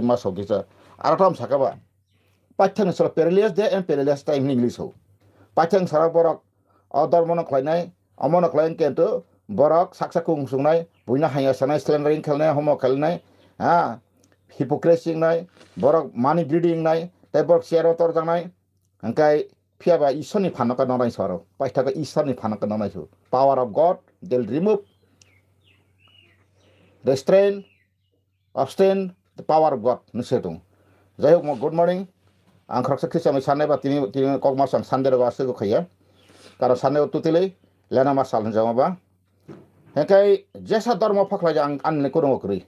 mas hokisa aratam sakaba paithang sala perilous day and perilous time English ho paithang sara borok odor mono khlainai amono khlain kento borok saksa kung sungnai buina haya sanai slandering khelnai homo khelnai ha hypocrisy nai borok money greeding nai tei borok share tor jangnai angkai phiaba isoni phanaka nonai soro paithaka isoni phanaka nonai su power of God they'll remove restrain abstain the power of God nusetung jai hok good morning ang khraksa khisa mai sanai ba tini kok mas ang sande ro asu ko khaya karo sanai tutile lena masal jama ba hekai jesa dharma phakla ang anne kurung okri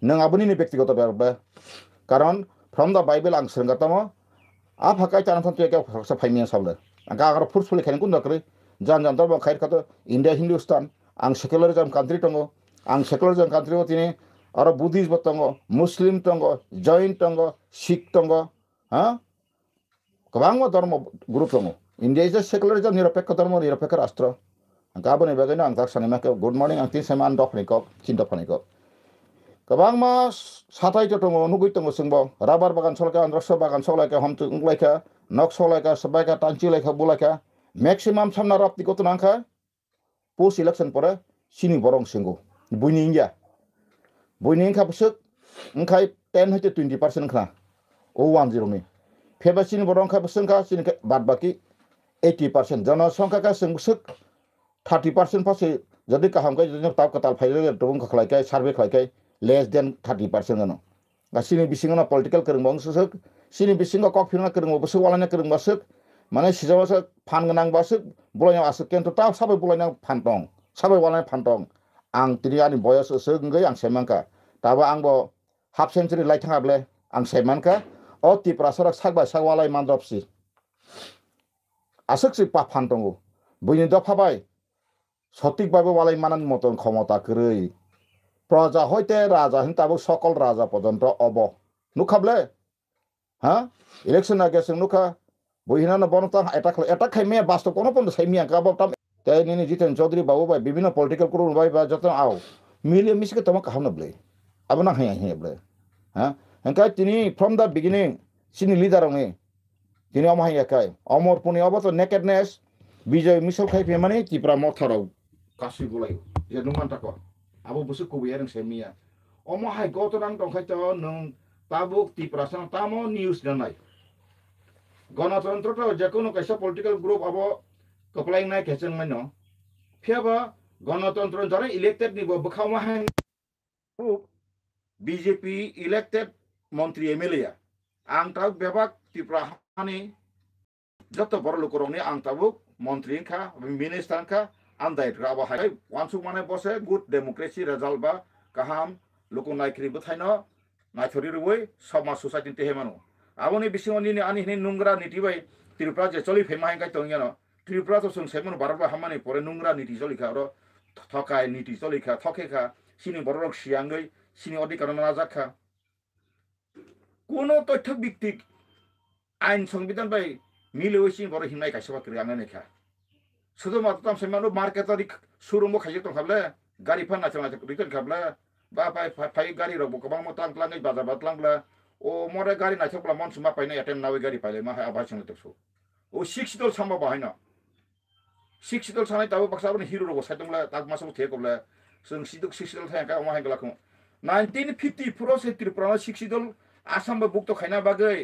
nang abuni ni ব্যক্তিগত ba karon from the Bible ang senggatamo a phakai tan thon teke khraksa phaimia sable anga agar furful khen kun dokri jan jan dharma khair kato India Hindustan ang secularism country tongo ang secularism country otini aro Buddhism tongo Muslim tongo Jain tongo Sikh tongo ha kabangma dharma group tongo India is a secularism nirapekha dharma nirapekha rashtra angkabone bagena ang taksani mak good morning ang tin seman dokni kok cinta pani kok kabangma satai to tongo nugui tongo singbo rabar bagan solka androsho bagan solaka hamtu unglaika nok solaka sabaika tanchi laika bulaka maximum samna rapti ko tunangka post election pore sini borong singo buini india buini ingka busuk engkai 10 hete 20% khna o 10 ni pheba sini borong kha busungka sini bad baki 80% जनसंख्या का संसुक 30% पासे जदि कहम के जने ताप कताल file दबुं खखलाय के सर्वे खलाय के लेस देन 30% गनो गासिनि बिसिङना पॉलिटिकल करंग बंसुक सिनि बिसिङा कक फिरना करंग बसु वालाना करंग बसुक माने सिजावस फान गनां बसुक बुलायना आसुक केन्ट ता साबै बुलायना फानटं साबै वालाना फानटं आं तिनि आनि बयस सोगै आं सेमांका दाबो आंबो हाफ सेन्चुरी लाइथाङाब्ले आं सेमांका अ तिप्रा सराक सागबा सागवालाय मानद्रपसि आसुक सि पा फानटंगो बुइनि दफाबाय সঠিকভাবে ওয়ালাই মানান মতন ক্ষমতা করি প্রজা হইতে রাজা হিনতাবো সকল রাজা পর্যন্ত অব নুখাবলে হ্যাঁ ইলেকশন আগে নুখা বহিনা বনতা এটা খাইমে বাস্তব কোনো পর্যন্ত সাইমিয়া গাবাব তাম তাই নিনি জিতেন চৌধুরী বাবু ভাই বিভিন্ন পলিটিক্যাল করুন ভাই বা যত আও মিলিয়ে মিশকে তোমাকে খাওয়াবলে আবো না হাইয়া হাইয়াবলে হ্যাঁ হেনকাই তিনি from the beginning Sini leader অঙে তিনি অমাহাইয়াকাই অমর পুনি অবত নেকেডনেস বিজয় মিশল খাইফে মানে Tipra মথারাও kasih bulai ya numan tako abo busuk ko yereng semia omo hai goto nang tong khaito nung tabuk ti prasang tamo news danai গণতন্ত্র তো যে কোনো কাইসা পলিটিক্যাল গ্রুপ abo কপ্লাই নাই কেচং মাইনো ফিয়াবা গণতন্ত্র যারা ইলেক্টেড নিব বখাওমা হাং গ্রুপ বিজেপি ইলেক্টেড মন্ত্রী এমএলএ আং তাক বেবাক তিপ্রা হানি যত বড় লোকরনি আং তাবুক মন্ত্রী খা মিনিস্টার খা andai raba hai wansuk mane bose good democracy result ba kaham loko naikri buthaino naithori ruoi samaj society te hemano aboni bisingoni ni ani hini nungra niti bai tripura je choli phema hangai tongyano tripura to sung semon barba hamani pore nungra niti choli kha ro thokai niti choli kha thoke kha sini borok siangai sini odikar naja kha kono তথ্য ভিত্তিক আইন সংবিধান bai মিলেওই sini boro himnai kaisaba kri angane kha শুধুমাত্র তাম সেমানো marquetry শোরুমও খাইছে তো খাবলে গাড়ি ফান আছে মাঝে রিটার্ন খাবলে বা ফাই গাড়ি রব গোबां মতাं ক্লাङै বাজার বাতলাंब्ला ও মরে গাড়ি নাইছকब्ला মনসु मा पाइना एटेम नावै गाड़ी पाइले मा आबाय संग तसो ओ 6 दल सामबा बाहायना 6 दल सानाय ताबो बक्साबनि हिरो रब साइदंब्ला ताक मासबो थेकब्ला जों 6 दल थायाका अमा हायगलाखौ 1950 से त्रिपुरा 6 दल आसामबो बुक्तो खायना बागै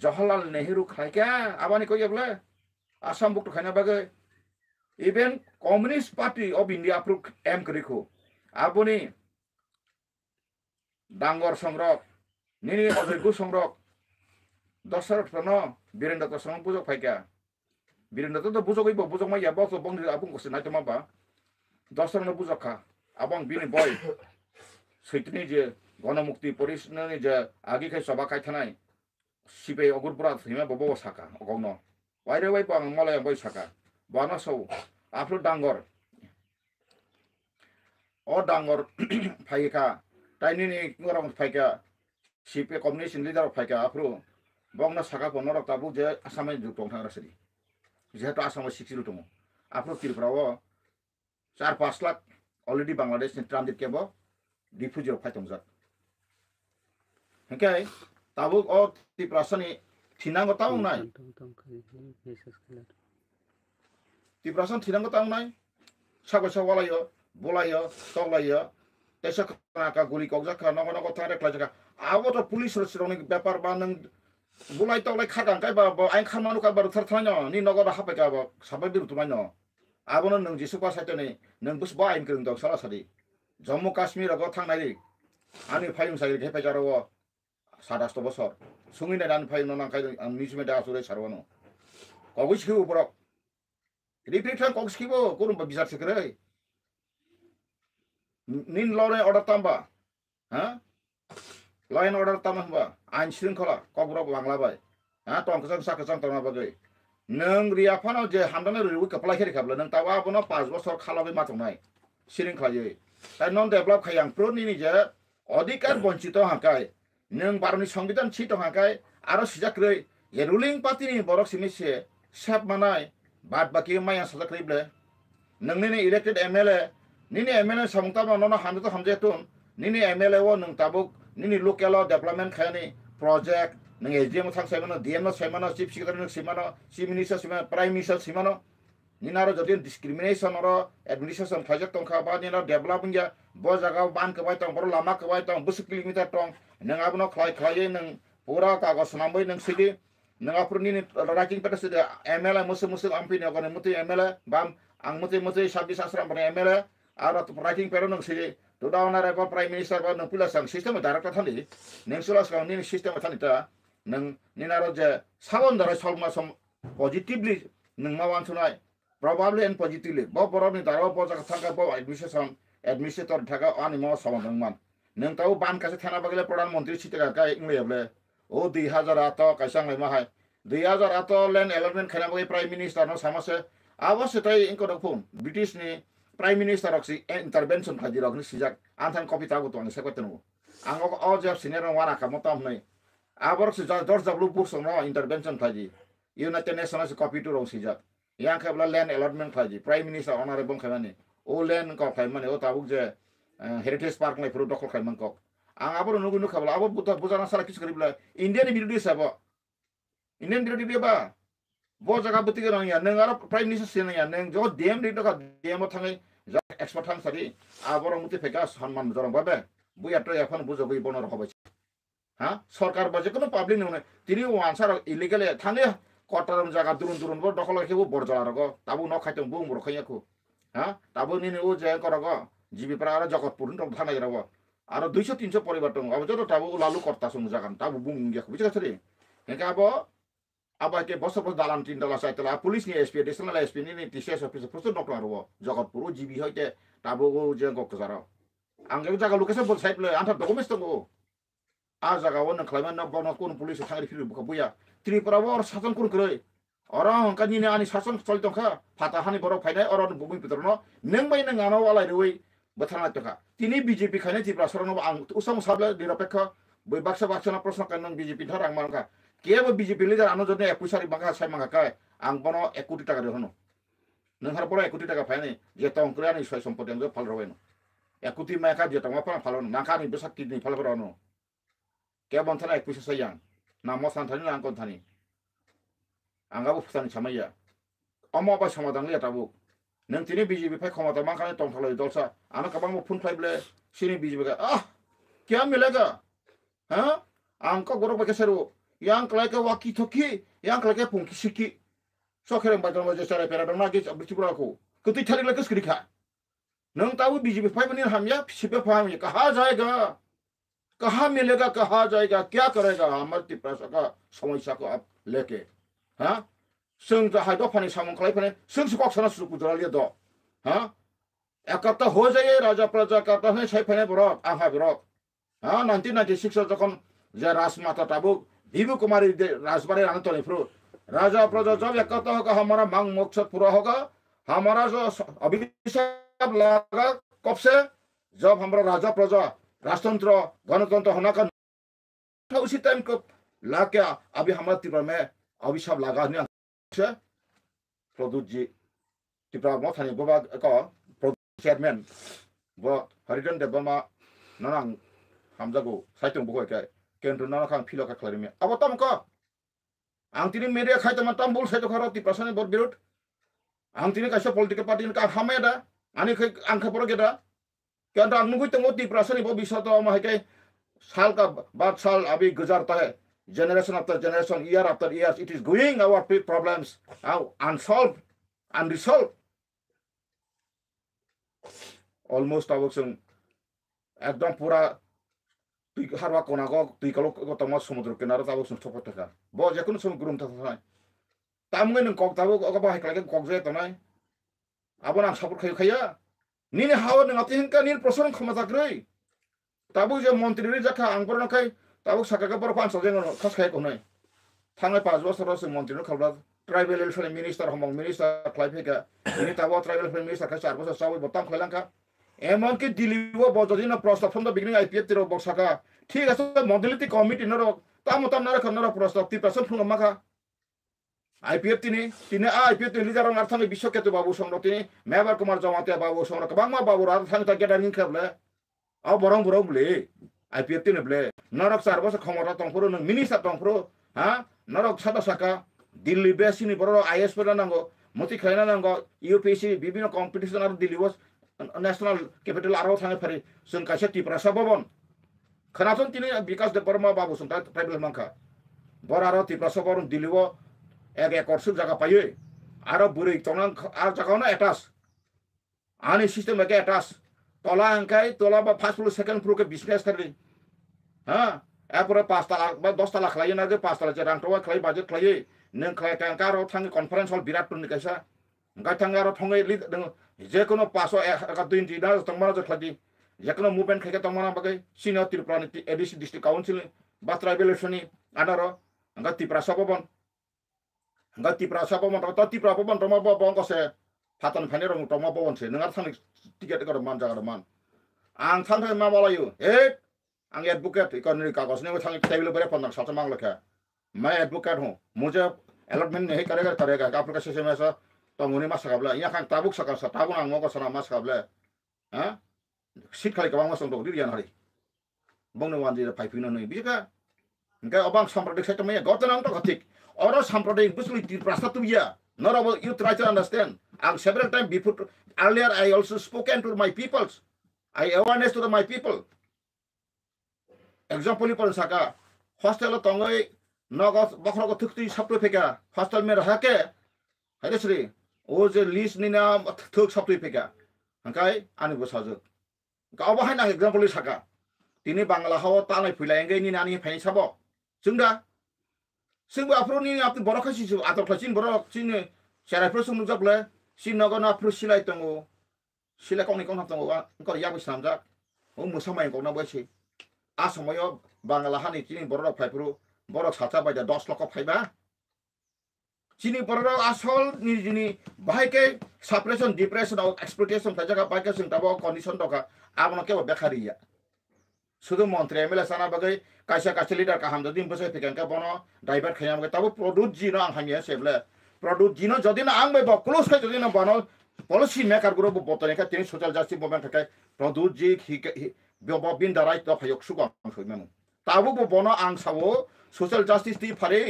जवाहरलाल नेहरू खायका आबानि कयब्ला आसाम बुक्तो खायना बागै even Communist Party of India approved M Kriko aboni dangor songrok nini ojogu songrok dosar prono birenda to song bujok phaika birenda to bujok ibo bujok ma ya boso bong abung ko sinai to ma ba dosar no bujok kha abang bini boy seitni je গণমুক্তি পরিষদনি যে আগে খাই সভা খাই থানাই সিবে অগুরপুরা হিমা ববো সাকা অগন বাইরে by পাং মলায় বই সাকা বানা সৌ afro dangor o dangor phaika taini ni ngorong phaika sipe communist leader phaika afro bongna saka ponor tabu je asame jutong thang rasri jeto asame 60 dong afro tirprawo 4-5 lakh already bangladesh ni transit kebo diffuser phaitongjak Hengkai tabuk o Tiprasani tinanggo taung nai. Tiprasan tinanggo taung nai. Sago sawalayo, bolayo, tolayo. Tesa ka guli kogja ka nogo tare klaja ka. Abo to police rosironi byapar ba nang bulai tolai khadang kai ba ain khamanu ka bar thar thanyo ni nogo da hape ka ba sabai biru tumanyo. Abo nang jisupa saitone nang bus ba ain krung dok sala sadi. Jammu Kashmir go thangnai ani phayung sai ke pejaro 27 বছর sungine dan phayung nang kai ang nisme da asure sarwano. Kogui siku borok. Repeat kog sikibo kurun ba bizar sekre. Nin lore order tamba. Ha? Law and order tamba. Ain shrinkhala kogborok bangla bai. Ha tong kesang sakesang tong bagai. Nang riafano je handane riwi kapla kheri kabla nang tawa bono 5 বছর khalabe matongnai. Shrinkhlaye. Tai non develop khayang pro ni je অধিকার বঞ্চিত হাকায় নং ভারতনি সংবিধান ছিট হাকায় আরো সিজাক্রই যে ruling পার্টিনি বরক সিমিছে সাপ মানায় বাদ বাকি মায়া সাজাক্রইবলে নংনি ইলেক্টেড এমএলএ নিনি এমএলএ সামতা নন হামতো হামজেতুন নিনি এমএলএ ও নং তাবুক নিনি লোকাল ডেভেলপমেন্ট খায়নি প্রজেক্ট নং এজিএম থাকসাইমানো ডিএম সাইমানো চিফ সেক্রেটারি সিমানো চিফ মিনিস্টার সিমানো প্রাইম মিনিস্টার সিমানো নিনারো যদি ডিসক্রিমিনেশন অর এডমিনিস্ট্রেশন প্রজেক্ট টংখা বা নিনার ডেভেলপিং या bo jaga ban kawai tong boro lama kawai tong bus kilometer tong nang abno khlai nang pura kagos nambai nang sidi nang apurni ni writing pada sidi ML musu ampi ni agone muti ML bam ang muti sabdi sasram pada ML ara to writing pero nang sidi to dawana re prime minister ba nang pula sang system director thani nang sulas ka ni system thani ta nang ninaro je sabon dara solma som positively nang mawan sunai probably and positively bo borok ni daro bo jaga thanga bo administrator থাকা ani mo samangman nang tau ban kase thana bagale pradhan mantri sitega kai ingleble o 2008 kaisang lai mahai 2008 land allotment khana bagi prime minister no samase awase tai inko dokpun british ni prime minister oksi intervention khaji rokni sijak anthan copy tago to ang sekotenu ango o jab senior wana ka motam nai abor si George W Bush no intervention khaji United Nations copy to rong sijak yang khabla land allotment khaji prime minister honorable khamani o len ko khaimane o tabuk je heritage park mai pro dokol khaiman ko ang abor nugu nu khabla abor buta bujana sala kis karibla indian birodi sabo indian birodi ba bo jaga buti ga ya nang ara prime minister sen ya nang jo dem ri doka dem thangai expert thang sari abor muti feka সম্মান জরং babe buya to এখন বুঝো বই বনর হবে ha সরকার বাজে কোন public নয় তিনি ওয়ানসার illegal থানে কটারম জায়গা দুরুন বো দখল খেবো বড়জলা রগো তাবু ন খাইতং বুম বড় খাইয়াকু ha তাবু নিনি ও যে করগো জিবিপাড়া আর জগৎপুর দং থানাই রগো আর 200-300 পরিবার দং আবো যত তাবু লালু করতা সং জাগান তাবু বুম গিয়াকু বুঝাছরি হেকা আবো কে বছর দালান 3 ডলার সাইতলা পুলিশ নি এসপি এডিশনাল এসপি নি টিসিএস অফিসার প্রচুর ডক্টর রগো জগৎপুর জিবি হইতে তাবু যে গকজারা আঙ্গে জায়গা লোকেশন বল সাইডলে আন্থার ডকুমেন্টস দङ आ जागा वन क्लाइमेट न बन कोन पुलिस थांगरि फिरु बुका बुया त्रिपुरा वर शासन कुन क्रै अरं कानि ने आनि शासन चल दंखा फाता हानि बरक फाइनाय अरन बुबुइ पितरनो नों बै नों आनो वालाय रुइ बथाना तका तिनि बीजेपी खाने त्रिपुरा सरनो आं उसम साबले निरपेक्ष बै बाक्सा प्रश्न कान बीजेपी थार आं मानका केबो बीजेपी लिडार आनो जने 21 बांगा साइ मांगा काय आं बनो 1 कोटी टाका देहनो नों हार बरो 1 कोटी टाका फाइनाय जे तंग क्रानि सय सम्पति आं फाल रबायनो 1 कोटी माका जे तंग फालनो नाकानि बेसा किडनी फाल रनो Kebon thana ek pisa sayang na mo san thani ang kon thani angabu phutani chamaya omo ba samadang le tabu nang tini BJP phai khomata mang khane tong thalai dolsa ana kabang mo phun phai ble sini BJP ka kya milega ha ang ko gorok ba keseru yang klai ka waki thoki yang klai ka pungki siki sokhereng ba jong je sare pera na ge abchipura ko kuti thali le kas krikha nang tabu BJP phai bani hamya sipe phai ka ha jayega कहाँ मिलेगा कहाँ जाएगा क्या करेगा हमारे त्रिपुरा का समस्या को आप लेके हाँ संग हाइदो फानी सामन खलाई फानी संग से कक्सना सुकु जरा लिया दो हाँ एकता हो जाए राजा प्रजा करता है साइ फानी बरक आहा बरक हाँ 1996 जखन जे राजमाता ताबु विभु कुमारी राजबाड़ी आने तो नहीं फ्रू राजा प्रजा जब एकता होगा हमारा मांग मकसद पूरा होगा हमारा जो अभिशाप लगा कब से जब हमारा राजा प्रजा राजतंत्र गणतंत्र होना का उसी टाइम को ला क्या अभी हमारे त्रिपुरा में अभिशाप लगा से प्रदूत जी त्रिपुरा में थाने बोबा का चेयरमैन वो हरिजन देवमा ननांग हमजागो साइतों Boko Kentro na kang philo ka klarimi. Abo tam ko. Ang tini media khai tam bul sai to kharo ti prasane bor birut. Ang tini kaisa political party ka hameda. Ani khai ang khaporo geda. Kentro ang nugui tamo ti prasane bo bisa to ma hai साल का बाद साल अभी गुजरता है generation after generation year after years it is going our problems unsolved unresolved almost अब जों एकदम पूरा तुई हारवा कोना को तुई कलो को तमा समुद्र किनारे ताबो जों थपट था बो जेकुन सम गुरुम था था तामगे नों कक ताबो को बाहाय खालागे कक जे तनाय आबो नां सापर खाय खाया निने हाव नों आतिन का निल प्रसन्न खमाजाग्रै ताबो जे मंत्री रे जाखा आंपर नखाय ताबो साकाका पर पांच जेन खास खाय कोनाय थांनाय 5 बोसोराव जों मंत्री खालबा ट्राइबल वेलफेयर मिनिस्टार हमंग मिनिस्टार खालायफेगा नि ताबो ट्राइबल वेलफेयर मिनिस्टार का 4 बोसोर सावै बताम खालायलांका एमन के दिलीबो बजदिन प्रस्ताव फ्रम द बिगिनिंग आईपीएफ तिरो बक्साका ठीक আছে मॉडलिटी कमिटी नरो तामताम नरो खनरो प्रस्ताव ति प्रसन्न फुंगा माखा आईपीएफ तिने आईपीएफ तिने लिजारं अर्थानि विश्वकेतु बाबू संरो तिने मेबर कुमार जमाते बाबू संरो कबांगमा बाबू रा थांग ता गेडारिं खबले आ बरं बरं ब्ले आईपीएफ तिने ब्ले नरक 4 बोसोर खमरा तंफरो न मिनिस्टार तंफरो हा नरक सादा साका दिल्ली बेसिनि बरो आईएस पर नांगो मति खायना नांगो यूपीएससी बिबिनो कॉम्पिटिशन आरो दिल्ली बस नेशनल कैपिटल आरो थांगे फारि जों कासे तिप्रासा भवन खोनाथन तिनि विकास देबरमा बाबू संता ट्राइबल मांखा बर आरो तिप्रासा भवन दिल्लीबो 1 एकरसो जागा पायो आरो बुरै तंनां आ जागावना एटास आनि सिस्टेम के एटास तोला अंकाय तोला बा फर्स्ट फ्लोर सेकंड फ्लोर के बिजनेस करली हां एपुरा 5 लाख बा 10 लाख लायो ना 5 लाख रां टवा खलाय बाजेट खलायो नों खलाय कांकारो थांगे कॉन्फ्रेंस हॉल विराट पुरनि कैसा गाय थांगारो थंगे लि जे कोनो पासो का 20 ना तंगमाना जखलादि जे कोनो मूवमेंट खायके तंगमाना बगै सिनियर त्रिपुरानि एडीसी डिस्ट्रिक्ट काउंसिल बा ट्राइबेलेशननि आदारो गा तिप्रासा भवन गा तिप्रासा भवन त तिप्रा भवन तमा भवन कसे फातन फाने रंग तमा भवन से नंगार थांग टिकेट कर मान जागा मान आं थांथाय मा मालायो ए आं एडवोकेट इकोनॉमी कागज ने थांग टेबल पर पन्ना साथ मांगलखा मैं एडवोकेट हूं मुझे अलॉटमेंट नहीं करेगा आप लोग कैसे में तो मुनि मास काबला या खान ताबुक सका सा ताबुन आं मको सना मास काबला हां सिट खालि गोबां मासं दं दियान हारि बंनो वानजि फाइफिनो नै बिका ओंखाय अबां साम्प्रदायिक साइट मै गतनां तो खथिक अरो साम्प्रदायिक बुसलि ति प्रस्ताव तुबिया not about you try to understand आं several time before earlier I also spoken to my peoples I awareness to my people example पर साका हॉस्टल तंगै नगद बखरको थुक्ति सप्तो फेका हॉस्टल में रहा के हैदश्री ओ जे लिस्ट नि नाम थुक सप्तो फेका ओंखाय आनि बसाजो गाव बाहाय ना एग्जांपल साका तिनि बांला हाव तानाय फैलायंगै नि नानि फाइन साबो जोंदा जोंबो आफ्रोनि आप बरखा सिसु आदर खासिन बरख सिन सेरायफ्रो सुनु जबले सिन नगना फ्रु सिलाय तंगो सिलाय कौनि कौन तंगो अंको याबो सामजा ओ मुसामाय गना बसे आसामायो बांला हानि तिनि बरख फाइफ्रो बरख साथा बायदा 10 लाख फाइबा चिनी बरख आसल निजिनि बाहायके सप्रेशन डिप्रेशन और एक्सप्लॉइटेशन फाइजागा बायके जों दाबो कंडीशन दका आबनो केबो बेकारिया सुदु मंत्री एमएलए साना बगै कायसा कायसा लीडर का हमदो दिन बसे फेकेंका बनो ड्राइवर खयाम गै ताबो प्रोड्यूस जिनो आं हामिया सेबले प्रोड्यूस जिनो जदिन आं बै क्लोज खै जदिन बनो पॉलिसी मेकर ग्रुप बतने का तिनि सोशल जस्टिस मूवमेंट थाखाय प्रोड्यूस जि बेबो बिन द राइट अफ यक्सु गं सयमेमु ताबो बनो आं सावो सोशल जस्टिस ति फारे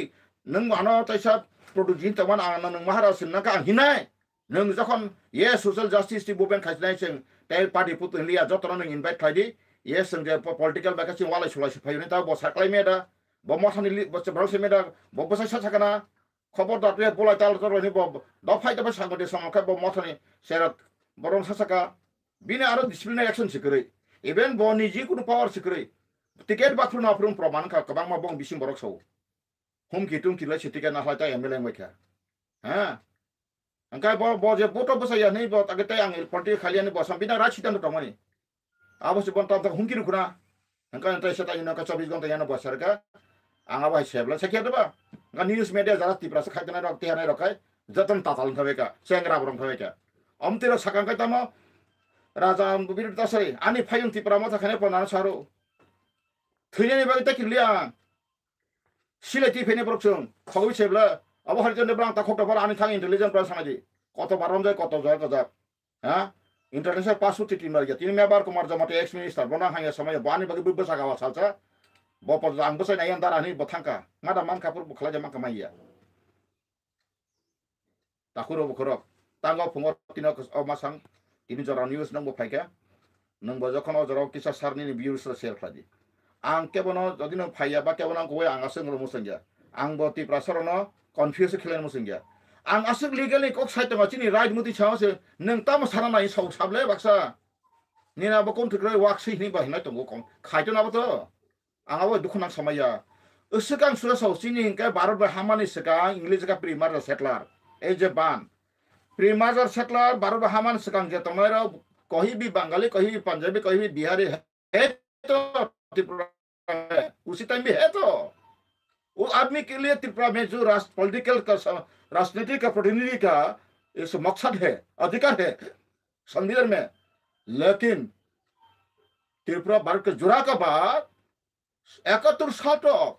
नों मानो तैसा प्रोड्यूस जिन तमान आं नों महाराज सिनका आं हिनाय नों जखन ये सोशल जस्टिस ति मूवमेंट खायनाय जों टेल पार्टी पुतलिया जतरा नों इनभाइट खायदि ये संगे पॉलिटिकल बैकासी वाला सुलाय सुफायनि ता बो साक्लाय मेदा बो मथानि बो ब्राउसे मेदा बो बसा सासाकना खबर दाटे बोलाय ताल तरनि बो दफाय दफा सांगदे समखा बो मथानि सेरत बरम सासाका बिने आरो डिसिप्लिनरी एक्शन सिकरै इभेन बो निजि कुनु पावर सिकरै टिकेट बाथ्रु नाफ्रुम प्रमाण का कबां मा बं बिसिं बरक सौ हुमकि तुमकि लै टिकेट ना हायता एमएलए मैखा हां अंकाय बो जे बोटो बसाया नै बो तगते आं पॉलिटिकल खालियानि बसम बिना राचितान तमनि आवश्य बंता तक हुंकी रुखना अंका तै सता इन का 24 घंटा यानो बसरका आंगा बाय सेबला सखिया दबा गा न्यूज मीडिया जरा तिप्रास खायतना रक्ति हाने रखाय जतन ताताल थवेका सेंग्रा बरम थवेका अमतिर सकांका तम राजा बिरत तसै आनि फायन तिप्रा म थाखाने पनान सारो थैनानि बागै तकिलिया सिलेटि फेने बरकसों खगै सेबला अब हरजन ब्रां ता खक्टफार आनि थां इंटेलिजेंस प्रा सानादि कत बारम जाय कत जय गजा हा इंटरनेशनल पासपोर्ट टीम लगे तीन मेंबर कुमार जमाते एक्स मिनिस्टर बना हांगे समय बानी बगे बिबसा गावा salsa Bapak ang besar na yan darah ni botangka. Ngada man kapur bukla jaman kamaya. Takuro bukurok. Tanggal pungor tina masang ini jorang news nang bupaika. Nang bajokono jorang kisah sarni ni biur share kladi. Ang kebono jadi nang paya ba kebono kowe ang aseng ro musengja. Ang boti prasarono confuse khilen musengja. Ang aseng legal ni kok site ngachini right muti chawse nang tam sarana i sau sable baksa. Nina bakon tukre waksi ni ba hinai tongo kong. Khaito na bato. Ang awo dukunang samaya. Usekang sura sau sini ke barat berhamani sekang English ka primar settler. Eje ban. Primar settler barat berhaman sekang je tomera कहीं भी बंगाली कहीं भी पंजाबी कहीं भी बिहारी है तो त्रिपुरा उसी time भी है तो उस आदमी के लिए त्रिपुरा में जो पॉलिटिकल का राजनीति का प्रतिनिधि का इस मकसद है अधिकार है संविधान में। लेकिन त्रिपुरा भारत के जुड़ा का बाद 71 साल तक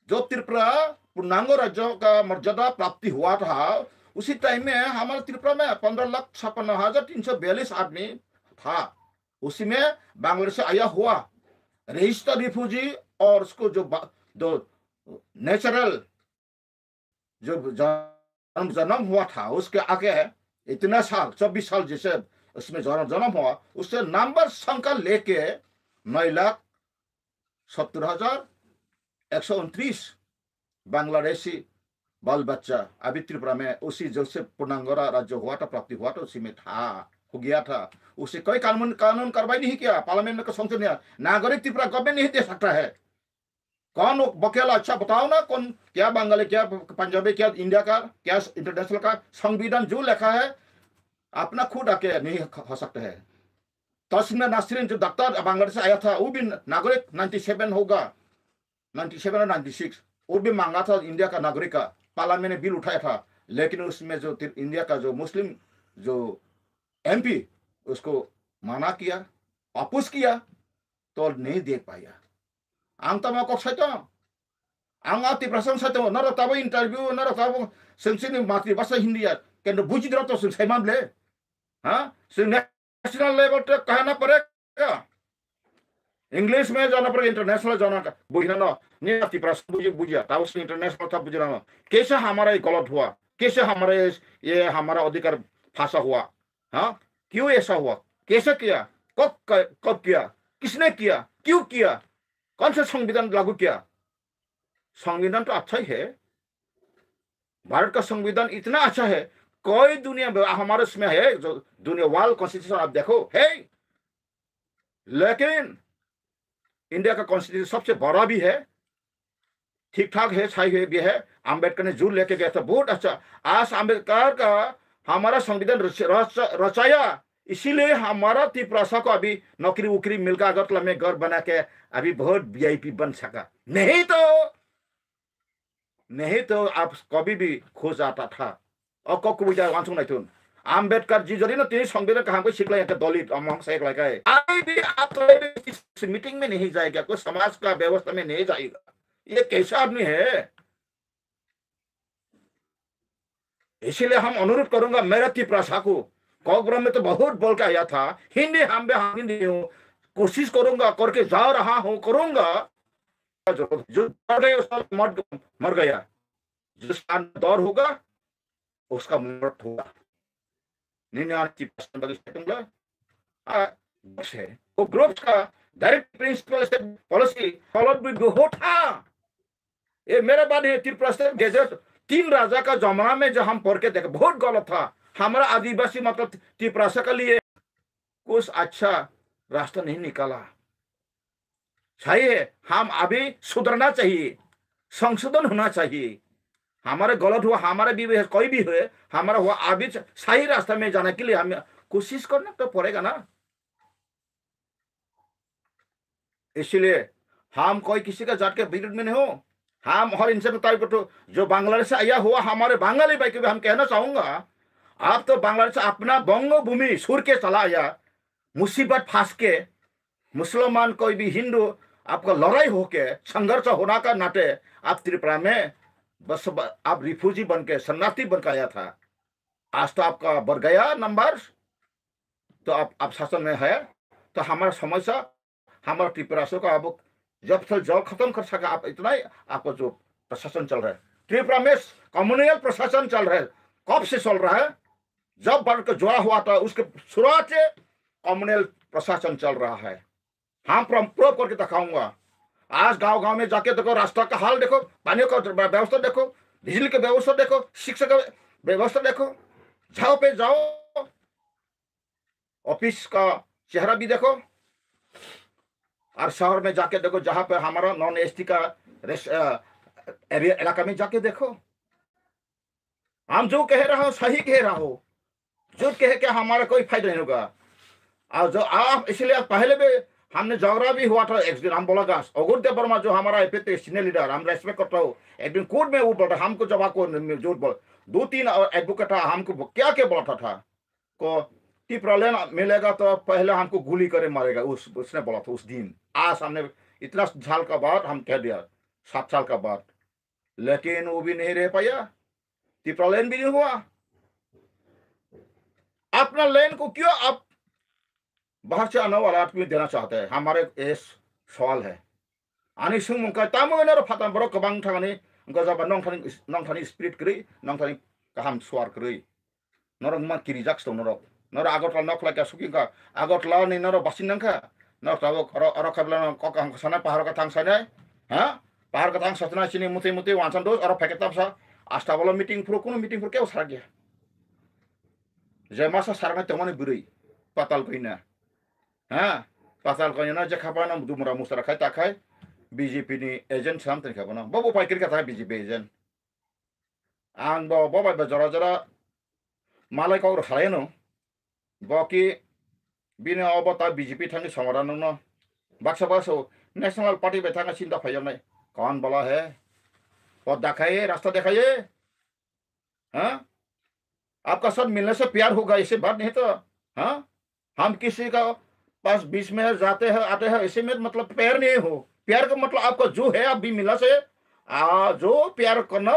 जो त्रिपुरा पूर्णांग राज्यों का मर्यादा प्राप्ति हुआ था उसी टाइम में हमारे त्रिपुरा में 15,56,342 आदमी था। उसी में बांग्लादेश से आया हुआ रजिस्टर्ड रिफ्यूजी और उसको जो नेचुरल जो जन्म हुआ था उसके आगे इतना साल 24 साल जैसे उसमें जन्म हुआ उससे नंबर संख्या लेके 9,70,129 बांग्लादेशी बाल बच्चा अभी त्रिपुरा में उसी जैसे पूर्णांग राज्य हुआ था प्राप्ति हुआ था उसी में था हो गया था। उसे कोई कानून कार्रवाई नहीं किया पार्लियामेंट का संसद ने नागरिक त्रिपुरा गवर्नमेंट नहीं दे सकता है। कौन बकेला अच्छा बताओ ना कौन क्या बंगाली क्या पंजाबी क्या इंडिया का क्या इंटरनेशनल का संविधान जो लिखा है अपना खुद आके नहीं हो सकता है। तस्मीर नासरीन जो डॉक्टर बांग्लादेश से आया था वो भी नागरिक 97 होगा 97 और 96 वो भी मांगा था इंडिया का नागरिक का पार्लियामेंट ने बिल उठाया था। लेकिन उसमें जो इंडिया का जो मुस्लिम जो एमपी उसको मना किया अपोज किया तो नहीं दे पाया। आं तमा को साइतो आं आती प्रसंग साइतो नरो तब इंटरव्यू नरो तब संसिनी मातृभाषा हिंदी केंद्र बुझी दरो तो सैमामले हाँ नेशनल लेवल तक कहना पड़ेगा इंग्लिश में जाना पड़ेगा इंटरनेशनल जाना बुझना ना नहीं आती प्रश्न बुझिया तब उसने इंटरनेशनल था बुझना ना कैसे हमारा ये गलत हुआ कैसे हमारे ये हमारा अधिकार फांसा हुआ हाँ क्यों ऐसा हुआ कैसे किया कब किया किसने किया क्यों किया कौन सा संविधान लागू किया। संविधान तो अच्छा ही है भारत का संविधान इतना अच्छा है कोई दुनिया में हमारे इसमें है जो दुनिया वर्ल्ड कॉन्स्टिट्यूशन आप देखो है। लेकिन इंडिया का कॉन्स्टिट्यूशन सबसे बड़ा भी है ठीक ठाक है सही भी है। अम्बेडकर ने जोर लेके गया था बहुत अच्छा। आज अम्बेडकर का हमारा संविधान रचाया इसीलिए हमारा त्रिपुरा को अभी नौकरी वोकरी मिलकर अगरतला में घर बना के अभी बहुत वीआईपी बन सका नहीं तो आप कभी भी खो जाता था और कब बुझा वांसुं नहीं थुन अम्बेडकर जी जरी ना तीन संविधान का हमको सीख लाया दलित अमंग से लाया है अभी भी आप तो मीटिंग में नहीं जाएगा कोई समाज का व्यवस्था में नहीं जाएगा ये कैसा आदमी है। इसीलिए हम अनुरोध करूंगा मेरा त्रिपुरा को कॉकब्रम में तो बहुत बोल के आया था हिंदी हम हिंदी हूँ कोशिश करूंगा करके जा रहा हूँ करूंगा जो मर गया जिसका दौर होगा उसका मौत होगा 99% है वो ग्रुप्स का डायरेक्ट प्रिंसिपल पॉलिसी फॉलोड भी बहुत था। ये मेरा बात है त्रिपुरा स्टेट गैजेट 3 राजा का जमाना में जो हम पढ़ के देखे बहुत गलत था। हमारा आदिवासी मतलब त्रिपुरा के लिए कुछ अच्छा रास्ता नहीं निकाला चाहिए। हम अभी सुधरना चाहिए संशोधन होना चाहिए। हमारे गलत हुआ हमारे भी कोई भी हुए हमारा हुआ अभी सही रास्ते में जाने के लिए हमें कोशिश करना तो पड़ेगा ना। इसलिए हम कोई किसी का जात के विरुद्ध में नहीं हो हम हर इंसान को तो जो बांग्लादेश से आया हुआ हमारे बंगाली भाई को भी हम कहना चाहूंगा आप तो बांग्लादेश से अपना बंग भूमि सुर के चला आया मुसीबत फांस के मुसलमान कोई भी हिंदू आपका लड़ाई होके संघर्ष होना का नाते आप त्रिपुरा में बस आप रिफ्यूजी बन के शरणार्थी बन के आया था। आज तो आपका बढ़ गया नंबर तो आप शासन में है तो हमारा समस्या हमारा त्रिपुरा का अब जब तक जल खत्म कर सका आप इतना ही आपका जो प्रशासन चल रहा है। त्रिपुरा में कम्युनल प्रशासन चल रहा है। कब से चल रहा है? जब भारत का जोड़ा हुआ था उसके शुरुआत से कम्युनल प्रशासन चल रहा है। हम प्रूव करके दिखाऊंगा। आज गांव गांव में जाके देखो, रास्ता का हाल देखो, पानी का व्यवस्था देखो, बिजली की व्यवस्था देखो, शिक्षा का व्यवस्था देखो। जाओ पे जाओ, ऑफिस का चेहरा भी देखो। और शहर में जाके देखो, जहां पे हमारा नॉन एसटी का एरिया इलाका में जाके देखो। हम जो कह रहा हो सही कह रहा हो, झूठ कह के हमारा कोई फायदा नहीं होगा। और जो आप इसलिए पहले भी हमने झगड़ा भी हुआ था। एक दिन हम बोला था, अगुर वर्मा जो हमारा सीनियर लीडर, हम रेस्पेक्ट करता हूँ, एक दिन कोर्ट में वो बोल रहा हमको, जब आपको झूठ बोल 2-3 एडवोकेट हमको क्या क्या बोला था को त्रिपुरा लैंड मिलेगा तो पहले हमको गोली करे मारेगा, उसने बोला था उस दिन। आज हमने इतना साल का बाद हम कह दिया, 7 साल का बाद, लेकिन वो भी नहीं रह पाया। त्रिपुरा लैंड भी नहीं हुआ। अपना लैंड को क्यों आप बाहर से आने वाला आदमी देना चाहते हैं? हमारे इस सवाल है। आनी सुन मुंका तामो नरो फाता बरो कबां थांगानी गजाबा नंथानी स्पिरिट करी नंथानी गाहाम सुवार करी नरो मा किरि जाक्स नरो नरो आगरतला नखला का सुकिंका आगरतला नि नरो बासिनंका नरो ताबो अरो खबला कक हम सना पहाड़ का थांग सने हां पहाड़ का थांग सतना चिनी मुते मुते वानसन दो अरो फेकेताम सा आस्ताबला मीटिंग प्रो कोनो मीटिंग प्रो के सारा गया जे मासा सारना तमने बुरै पाताल कइना हाँ पाताल कइना जे खापाना दुमरा मुसरा खाय ताखाय बीजेपी नि एजेंट सामते खापाना बबो पाइकर का था बीजेपी एजेंट आं बबो जरा जरा मालाय को हालेनो बाकी बिने अबता बीजेपी थांगे समाधान न बाक्सा बासो नेशनल पार्टी में थांगा चिंता फैजनाय कौन बोला है? पद दिखाइए, रास्ता दिखाइए। हाँ आपका सब मिलने से प्यार होगा, ऐसे बात नहीं तो। हाँ हम किसी का पास बीच में जाते हैं आते हैं, ऐसे में मतलब प्यार नहीं हो। प्यार का मतलब आपका जो है आप भी मिला से जो प्यार करने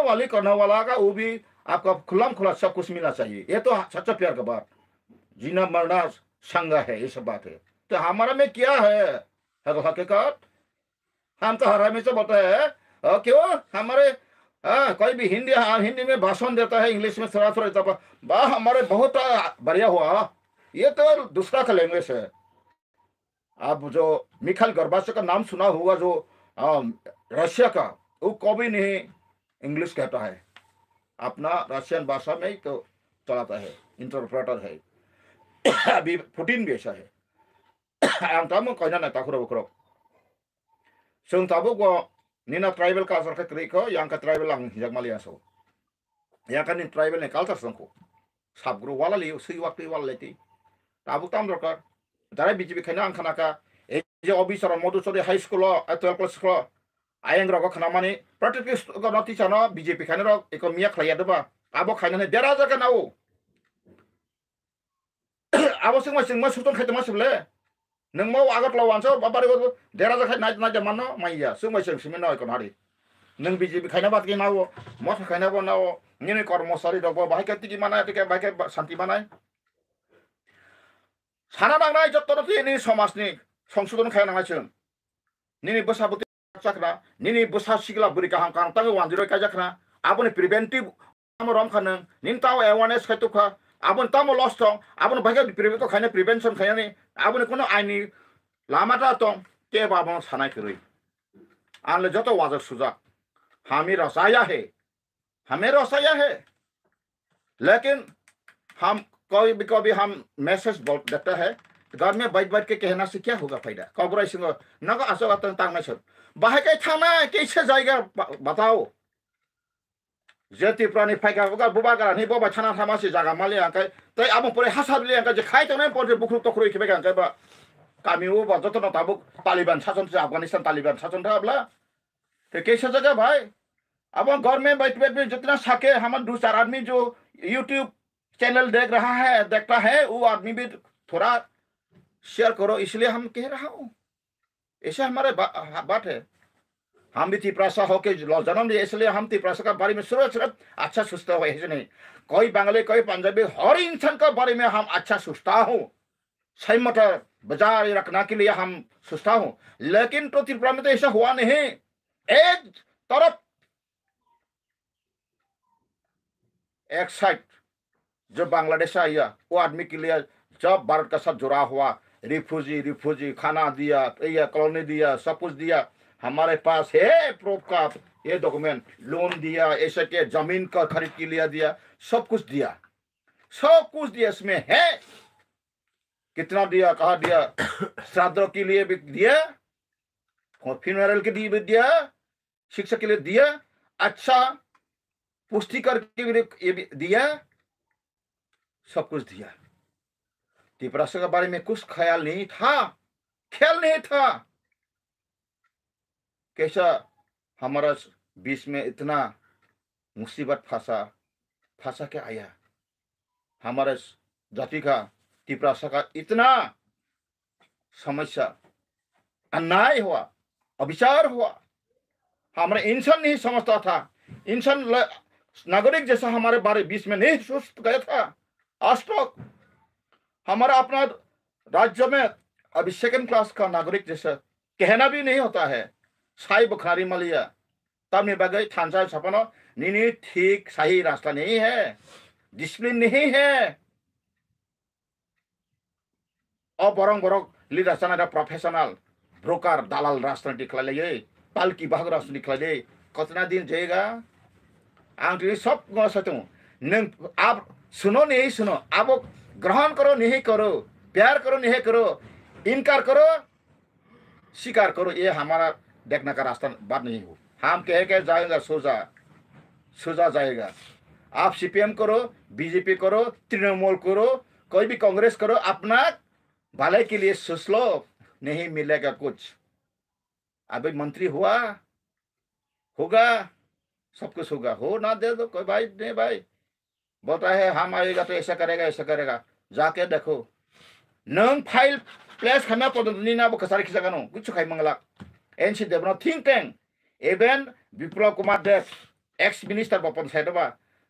वाला का वो भी आपका खुला सब कुछ मिलना चाहिए। ये तो सच्चा प्यार का बात। जीना मरना संग है, ये सब बात है। तो हमारा में क्या है हकीकत? हम तो हर हमेशा बोलते हैं क्यों हमारे कोई भी हिंदी में भाषण देता है, इंग्लिश में थोड़ा थोड़ा वाह हमारे बहुत बढ़िया हुआ। ये तो दूसरा का लैंग्वेज है। आप जो मिखाइल गोर्बाचेव का नाम सुना होगा, जो रशिया का, वो कभी नहीं इंग्लिश कहता है, अपना रशियन भाषा में ही तो चलाता है, इंटरप्रेटर है। अभी पुतिन भी ऐसा है। आं तामो कहना ना ताकुरो बकरो जों ताबो गो निना ट्राइबल कल्चर का क्रिको yang ka ट्राइबल आं हिजाक मालिया सो yang ka नि ट्राइबल ने कल्चर संको साबग्रो वाला लियो सई वाक्ति वाला लेती ताबो ताम दरकार दारा बीजेपी खाना आं खाना का A J officer Madhusari high school 12 class school आयंग रगो खाना माने प्रैक्टिस को नति छाना बीजेपी खाना र एको मिया खलाया दबा आबो खाना ने देरा जका नाउ आबो सिंग सुतन खाइते मासबले नों माव आगरतला वानसो बाबारे देरा जका नाय मानो माइया सुंग सिमे नय कोन हारि नों बीजेपी खाना बात के नाउ मथ खाना बनाओ निने कर्मचारी दबो बाहाय कति माना के बाहाय शांति मानाय साना नांनाय जत्तरति नि समाजनि संशोधन खायनांगायसों निनि बसाबुति जाखना निनि बसा सिगला बुरि गाहाम कांतांग 10 काजाखना आबोनि प्रिवेंटिव रम खानो निनताव अवेयरनेस खायतुखा आबोन तामो लस दं आबोन बाहाय प्रिवेंटिव खायने प्रिवेंशन खायने आबोनि कोनो आइनि लामाटा दं के बाबो सानाय करै आनले जत वाजर सुजा हमें रसाया है लेकिन हम कभी हम मैसेज देता है घर में बैठ के कहना से क्या होगा फायदा कबराई सिंह नगा आसो तांगना सर बाहर कहीं थाना कैसे जाएगा बताओ जेती प्राणी फाइका होगा बुबा का नहीं बाबा थाना थामा से जागा माले आंका तै अब पूरे हासाब ले आंका जे खाइ त नै पर्छ बुख्रु तख्रु के बेगा आंका बा कामी वो जत न ताबुक तालिबान शासन से अफगानिस्तान तालिबान शासन था अबला तो कैसे जगह भाई अब घर में बैठ में जितना सके हम 2-4 आदमी जो यूट्यूब चैनल देखता है वो आदमी भी थोड़ा शेयर करो, इसलिए हम कह रहा हूँ। ऐसे हमारे बात है। हम भी त्रिपुरा होके जन्म लिए, इसलिए हम त्रिपुरा के बारे में सिर्फ अच्छा सोचता हुआ ऐसे नहीं। कोई बंगाली कोई पंजाबी हर इंसान के बारे में हम अच्छा सोचता हूँ। सही मतलब बजाय रखना के लिए हम सोचता हूँ, लेकिन तो त्रिपुरा में तो ऐसा हुआ नहीं। एक तरफ एक साइड जो बांग्लादेश आया वो आदमी के लिए जब भारत का साथ जुड़ा हुआ रिफ्यूजी खाना दिया, ये कॉलोनी दिया, सब कुछ दिया। हमारे पास है प्रूफ का, ये डॉक्यूमेंट, लोन दिया, ऐसे के जमीन का खरीद के लिए दिया, सब कुछ दिया, सब कुछ दिया इसमें है। कितना दिया, कहा दिया, श्राद्ध के लिए भी दिया, फ्यूनरल के लिए भी दिया, शिक्षा के लिए दिया, अच्छा पुष्टिकर के लिए भी दिया, सब कुछ दिया। त्रिपुरा के बारे में कुछ ख्याल नहीं था। कैसा हमारा बीच में इतना मुसीबत फंसा के आया। हमारे जाति का त्रिपुरा का इतना समस्या, अन्याय हुआ, अविचार हुआ। हमारा इंसान नहीं समझता था, इंसान नागरिक जैसा हमारे बारे बीच में नहीं सोच गया था। आज तक हमारा अपना राज्य में अभी सेकंड क्लास का नागरिक जैसा कहना भी नहीं होता है। साई बुखारी मलिया तब नहीं बगै थानसा छपनो नहीं, ठीक सही रास्ता नहीं है, डिसिप्लिन नहीं है। और बरং लीडर सना प्रोफेशनल ब्रोकर दलाल राजनीति खिलाइए, पालकी बाग राजनीति खिलाइए, कितना दिन जाएगा? आं तो सब सकता हूँ। आप सुनो नहीं सुनो, आप ग्रहण करो नहीं करो, प्यार करो नहीं करो, इनकार करो स्वीकार करो, ये हमारा देखने का रास्ता बात नहीं हो। हम कह के जाएगा सोजा जाएगा। आप सीपीएम करो, बीजेपी करो, तृणमूल करो, कोई भी कांग्रेस करो, अपना भलाई के लिए सोच लो, नहीं मिलेगा कुछ। अभी मंत्री होगा, सब कुछ होगा, हो ना दे दो कोई भाई नहीं। भाई बोलता है हम आएगा तो ऐसा करेगा, जाके देखो। नंग फाइल प्लेस खाना पदनी ना कसारी खिसागानो कुछ खाई मंगला एनसी देवनो थिंक टैंक एवेन विप्लव कुमार देव एक्स मिनिस्टर बपन साइडबा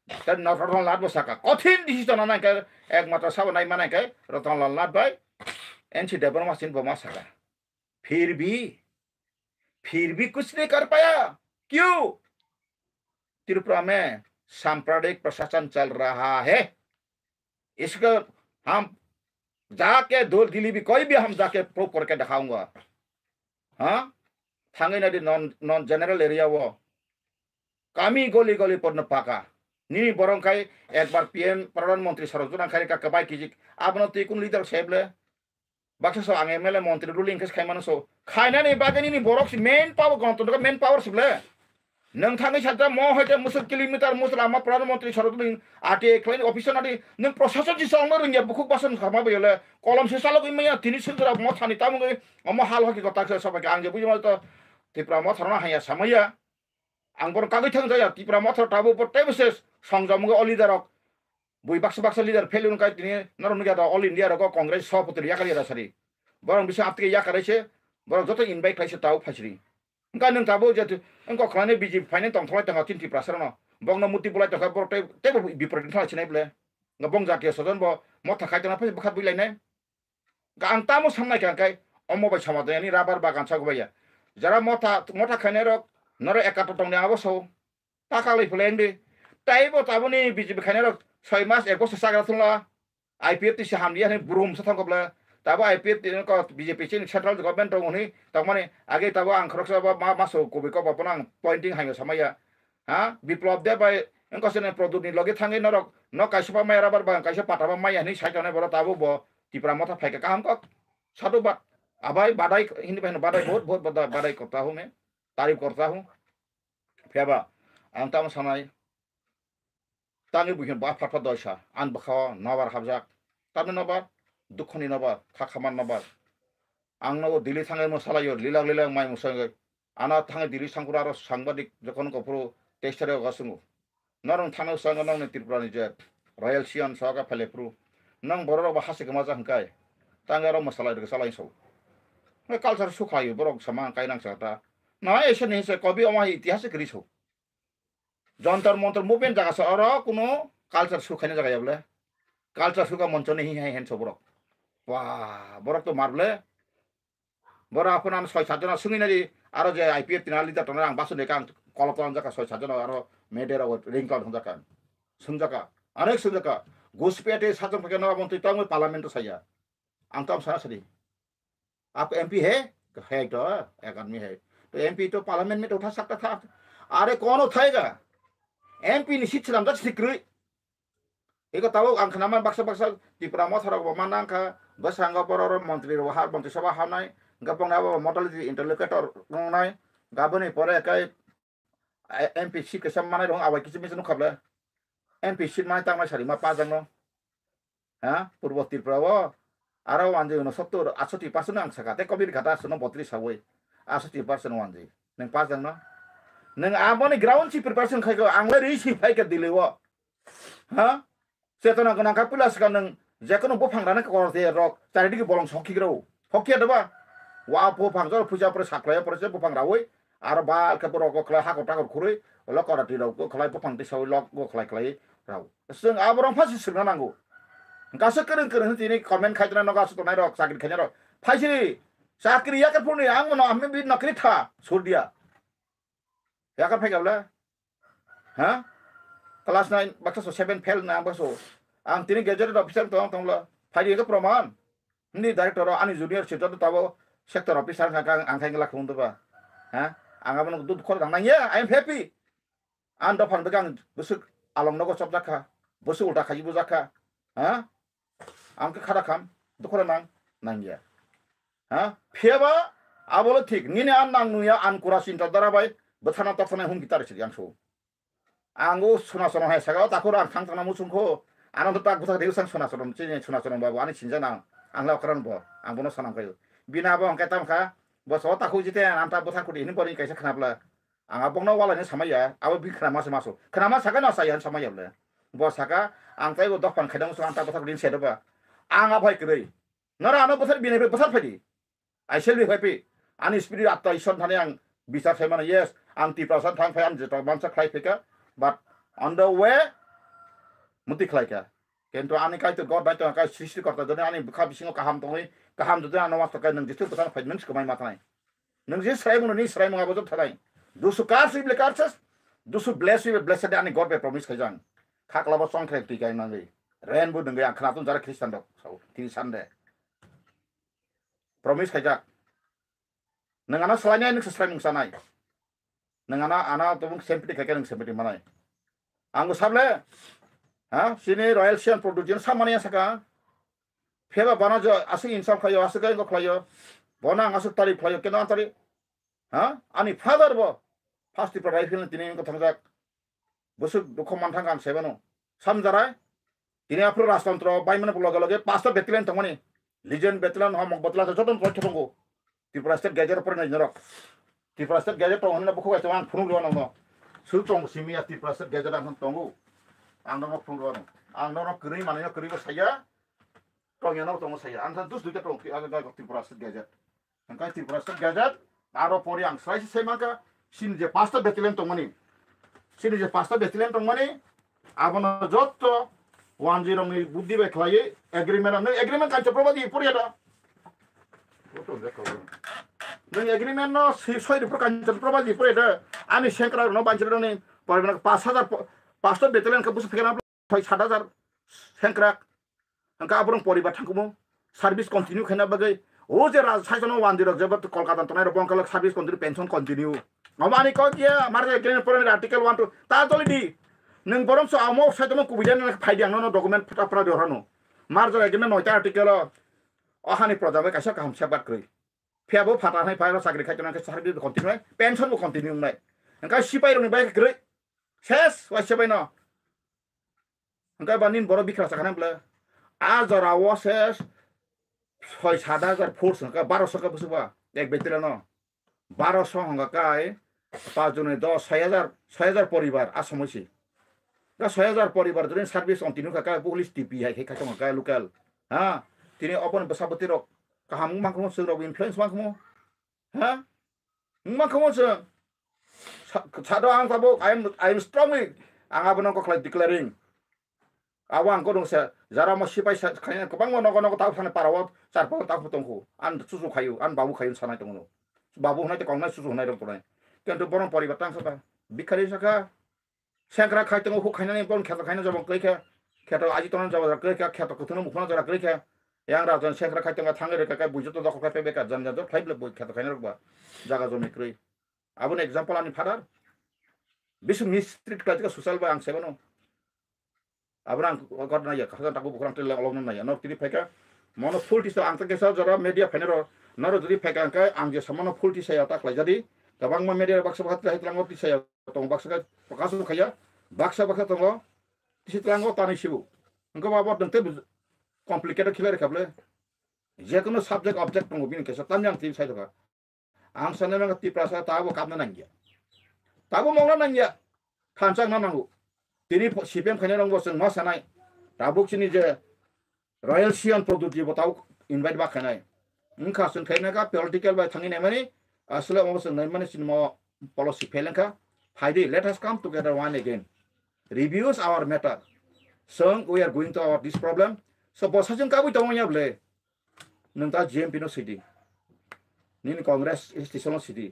तर नरतन लाट बसाका कठिन डिसिजन ना के एकमात्र सब नाइ माने के रतन लाट भाई एनसी देवनो मशीन बमा सका। फिर भी कुछ नहीं कर पाया। क्यों? त्रिपुरा में सांप्रदायिक प्रशासन चल रहा है। इसको हम जाके दिल्ली भी कोई भी हम जाके प्रूव करके दिखाऊंगा। हाँ थांगे नदी नॉन जनरल एरिया वो कामी गली पर न पाका नी बरंखाई एक बार पीएम प्रधानमंत्री सरजुना खाई का कबाई कीजिए आपनो तीकुन लीडर सेबले बाक्सा सो आंग एमएलए मंत्री रूलिंग केस खाइमानो सो खाइना नहीं बागे नी बरक मेन पावर गणतंत्र का मेन पावर सिबले नों थांगे सादा म होते मुसुर किलोमीटर मुसलामा प्रधानमंत्री सरजुना आटे क्लाइन ऑफिसर नादी नों प्रशासन जिसो अंग रोंगिया बुकुक बासन खामा बेले कलम से सालो गइमया तिनि सुजरा म थानि तामुगे अम हाल हकि गता के सबाके आंगे बुजिमा त त्रिपुरा म थरना हाया समया आं बर कागै थांग जाया त्रिपुरा म थर ताबो पट्टै बिसेस संजमुगे अलिदारक बुइ बाक्सा लीडर फेलुन काई तिनि नरनुगा द ऑल इंडिया रको कांग्रेस सभापति याकारि रासारि बरं बिसे आपके याकारिसे बरं जतो इनभाइट खाइसे ताउ फाइसरि उनका नों ताबो जेतु उनको खाने बीजेपी फाइनेंस तंथलाय तंगा तिनति प्रासरनो बंगनो मुति बुलाय तंगा बरटे तेबो बिपरीत थाला छिनाय ब्ले गबंग जाके सदन ब म थाखाय तना फै बखा बिलायनाय गां तामो सामनाय कांकाय अमबाय समादयानि राबार बागान सागबाया जरा मथा खाने रक नर एकात तंने आबसो ताकालै फलेंदे ताइबो ताबोनि बीजेपी खाने रक 6 मास 1 बছর सागरा थुला आईपीएफ ति हामलिया ने बुरुम सा थांगबला ताबो आईपीएफ ति को बीजेपी चिन सेंट्रल गवर्नमेंट दंनि तमाने आगे ताबो आं खरकसा मा मासो कोबेको बपना पॉइंटिंग हायो समया हा विप्लव दे बाय एंकसने प्रदुनि लगे थांगे नरक न काइसबा मायरा बार बा काइस पाटाबा माया नि साइटने बर ताबो ब तिप्रा मथा फाइका काम क साधुबाद आबाई बादाई हिंदी बहन बादाई बहुत बादाई करता हूँ मैं, तारीफ करता हूँ। फेबा आं ताम सानाय तांगे बुहिन बा फाफा दयसा आन बखा नबार हाबजाक ताबे नबार दुखनि नबार खाखामान नबार आं नो दिल्ली थांगे मसालायो लीला माय मुसंगे आना थांगे दिल्ली सांकुरा आरो सांबादिक जखन गप्रो टेस्टारे गासुंगु नरं थानो संग नंग त्रिपुरानि जे रॉयल सियन सागा फलेप्रु नंग बररो बा हासे गमा जाहंकाय तांगे रो मसाला दे सालाय सौ कल्चर सुखायो बरक समा काइनां साता ना ऐसे नहीं से कभी अमा इतिहास करी सौ जंतर मंतर मूवमेंट जगह से और कोनो कल्चर सुखाने जगह बोले कल्चर सुखा मंच नहीं है हेन सबरक wah borok to marble bora apunan 6-7 jona sungini aro je IPF tina liter tona ang basu nekang kolopon jaka 6-7 jona aro medera ringkon honjakan sungjaka anek sungjaka guspete sajong pakai nawa montu tamu parlamento saya angtom sana sedi आप MP है तो एक आदमी है तो MP तो parliament में तो उठा सकता था अरे कौन उठाएगा एमपी निश्चित से नमदा सिक्री एक ताऊ अंक नाम बक्सा बक्सा त्रिपुरा मथरा बमाना का बस अंगा पर मंत्री वहार मंत्रिसभा हानाय गपंग ना मॉडल इंटरलोकेटर नाय गाबने परे काय एमपी सीट के सम्मानाय दं आवाय किछि मिसन खाबले एमपी सीट माय तांमा सारि मा पाजों न हा पूर्व Tripura Araw wanji no 70-80% ang sakate kobir kata sono botri sawai 80% wanji neng pasang no neng amoni ground si preparation khai ko angle ri si phai ka dilewo ha setona kana kapilas kan neng jekono bo phangrana ko te rok charidi ki bolong sokhi gro hokya daba wa bo phangjo puja pre saklaya pre bo phangrawi ar ba ka bo ko khala ha ko ta ko khurui lo ko rati lo ko khlai bo phangti sawi lo go khlai raw sing aborong phasi sirna nango गासै करें दिनै comment खाइजना न गासै तनाय रक साकिर खाइना रक फाइसिरि साकिर याकर पुनि आं मनो आमे बि नकरि था छोड़ दिया याकर फाइगावला हा क्लास 9 बाक्सा 7 फेल ना बसो आं दिनै गेजेट अफिसार तंला फाइदि के प्रमाण नि डाइरेक्टर आनि जूनियर सिटर ताबो सेक्टर अफिसार का आं खाइगला खुंदबा हा आं आबो दुद खर दांनाय आई एम हैप्पी आं द फानबो आं बसु आलम नगो सब जाखा बसु उल्टा खाजिबो जाखा हा आंखो खारा खाम दखरा नांगिया हा फेबा आबोलो ठीक निने आन नांनुया आन कुरा सिन्ता दाराबाय बथाना तथना हुम गिटार सिरि आंसो आंगो सुनासना हाय सागाव ताखो आं थांथाना मुसुंखो आनन्द ताक बुथा देउसां सुनासना चिने सुनासना बाबु आनि सिनजाना आंला अकरान ब आं बनो सनांखायो बिनाबो अंके तामखा बसो ताखो जिते आन्ता बुथा कुदि हिनि परि कैसे खनाब्ला आंहा बंना वालाने समाया आबो बि खनामासो मासो खनामा सागा ना साया समायाब्ला बसाका आं ताइबो दफान खाइदां सो आन्ता बुथा कुदि सेदबा आंहा भाई करै नरा आनो बोथोर बिनिफ्राय बोथोर फैदि आइसेल बि फैपि आनि स्पिरिट आत्ता ईश्वर थाने आं बिचार सायमाने यस आं तिप्रासन थां फाय आं जेता मानसा खाइ फैका बाट अन द वे मुति खाइका किन्तु आनि काइतो गड बाइतो काइ सृष्टि करता जने आनि बुखा बिसिङो काहाम दङै काहाम जदे आनो वास्ता काइ नों जितु बोथार फैद नों सिकमाय माथानाय नों जे स्राय मुनो नि स्राय मुङाबो जब थानाय दुसु कारसि ब्ले कारसस दुसु ब्लेसि ब्लेसड आनि गड बे प्रमिस खाइजां खाकलाबो संख्रै टिकाय नाङै रेनबो दंगै आं खोनादों जारा ख्रिस्टान दं तिनि सानदे प्रमिस खाइजाक नोंआना सलायनाय नों सस्राय मुंसानाय नोंआना आना तो सेम्पति खाइके नों सेम्पति मानाय आंगो साबले हा सिनि रयेल सियान प्रोडक्शन सामानिया साका फेबा बाना जो आसि इनसाम खायो आसि गाय खायो बना आसि तारिख खायो केना तारिख हा आनि फादार बो फास्टि प्राइस फिल्म तिनि को थांजाक बसु दुख मानथां गान सेबनो सामजाराय तिनि आफरो राजतंत्र बायमने लगे लगे 5टा बेटेलियन तंगनि लिजेंड बेटेलियन हम बतला जतन पछथंगो त्रिपुरा स्टेट गेजेट पर नरक त्रिपुरा स्टेट गेजेट तंगनि बखौ गायतो आं फुनु दङ न सुलतंग सिमिया त्रिपुरा स्टेट गेजेट आं तंगो आं न फुनु दङ आं न करै माने करैबो साया तंगयानो तंगो साया आं दुस दुइटा तंग आं दा त्रिपुरा स्टेट गेजेट अंका त्रिपुरा स्टेट गेजेट आरो परि आं साइस सेमाका सिन जे 5टा बेटेलियन तंगनि सिन जे 5टा बेटेलियन तंगनि आबन जत्तो 10 नि बुद्धि बे खलायै एग्रीमेंट नों एग्रीमेंट कान्चे प्रबादि परियादा फोटो देखो नों एग्रीमेंट न 6 कान्चे प्रबादि परियादा आनि सेंक्रा न बानचर नि परिमाण 5000 500 बेटेलियन का बुस फेना 7000 सेंक्रा अंका आबरं परिबा थांकुमो सर्विस कंटिन्यू खैना बगै ओ जे राज साइजनो 10 जबत कोलकाता तनाय बंकल सर्विस कंटिन्यू पेंशन कंटिन्यू नमानि को किया मारे एग्रीमेंट पर आर्टिकल 1 ता तोलिदि नों बरम सो आमो साइदनो कुबिदेन फाइदि आंनो डकुमेन्ट फटाफरा देहरनो मार्जर एग्रीमेंट 9टा आर्टिकल अहानि प्रजाबे कासा काम सेबात कै फेबो फाटानाय फाइल साख्रि खाइतोना सर्विस कंटिन्यू पेंशनबो कंटिन्यू नाय अंका सिपाइरनि बाय ग्रै सेस वासेबायनो अंका बानिन बर बिखरा साखानाब्ला आजरा वासेस 6-7000 फोर्स अंका 1200 का बुसबा एक बेटेलियन 1200 हंगा काय 5 जने 10 6000 परिवार आसामैसि का 6000 परिवार जने सर्विस कंटिन्यू का पुलिस टीपी है खाइतो का लोकल हा तिनि अपन बसाबति रक काहाम माखमो सोरब इनफ्लुएंस माखमो हा माखमो सो सादो आं बाबो आई एम स्ट्रांगली आं आबनो को climb declaring awang ko dong sa jara mo sipai sa kanya kabang mo nogo tao sana parawat sarpo tao tongko an susu kayu an babu kayu sana tongno babu na te kong na susu na dong tunai কিন্তু বরং পরিবর্তন সকা বিখারি সকা সেংকরা খাইতে হু খাইনানি বন খেত খাইনা যাব কইখা খেত আজি তন যাব কইখা খেত কতনো মুখনা জরা কইখা yang rajon senkra খাইতে থাঙ্গে রে কাই বুঝতো দখ খাইতে বেকার জান জান খাইলে বই খেত খাইনা রকবা জায়গা জমি কই আবুন एग्जांपल आनि फादार बिसु मिस्ट्रिट काजका सोशल बा आं सेबनो आबरां गड नाया खाजा ताको बुखरां तेल अलम नाया न तिनि फाइका मनो फुल टिसा आं तके सा जरा मीडिया फाइनरो नरो जुदि फाइका आंका आं जे समनो फुल टिसा या ताक लाइजादि गोबां मा मीडिया बाक्सा बाक्सा थाइतलांगो टिसा या तं बाक्सा प्रकाश खाया बाक्सा बाक्सा तंगो टिसलांगो तानि सिबु अंको बाबा दंते कॉम्प्लिकेटेड खिलारे खाबले जेकुनो सब्जेक्ट ऑब्जेक्ट तंगो बिनि केसा तान्यां ति साइदका आं साने मा ति प्रासा ताबो काबना नांगिया ताबो मौना नांगिया थानसां नांगौ तिनि सिपिएम खायनो रंगो जों मा सानाय दाबुकसिनि जे रयेल सियान प्रदुति बताव इनभाइट बा खानाय उनखा जों खायनाका पॉलिटिकल बाय थांनि नायमानि असले अबस नायमानि सिनेमा पॉलिसी फेलेंका फाइदे let us come together one again reviews our matter जों we are going to our this problem so बसाजों काबु दंयाब्ले नोंता जेएमपी नो सिटी निनि कांग्रेस स्टेशन सिटी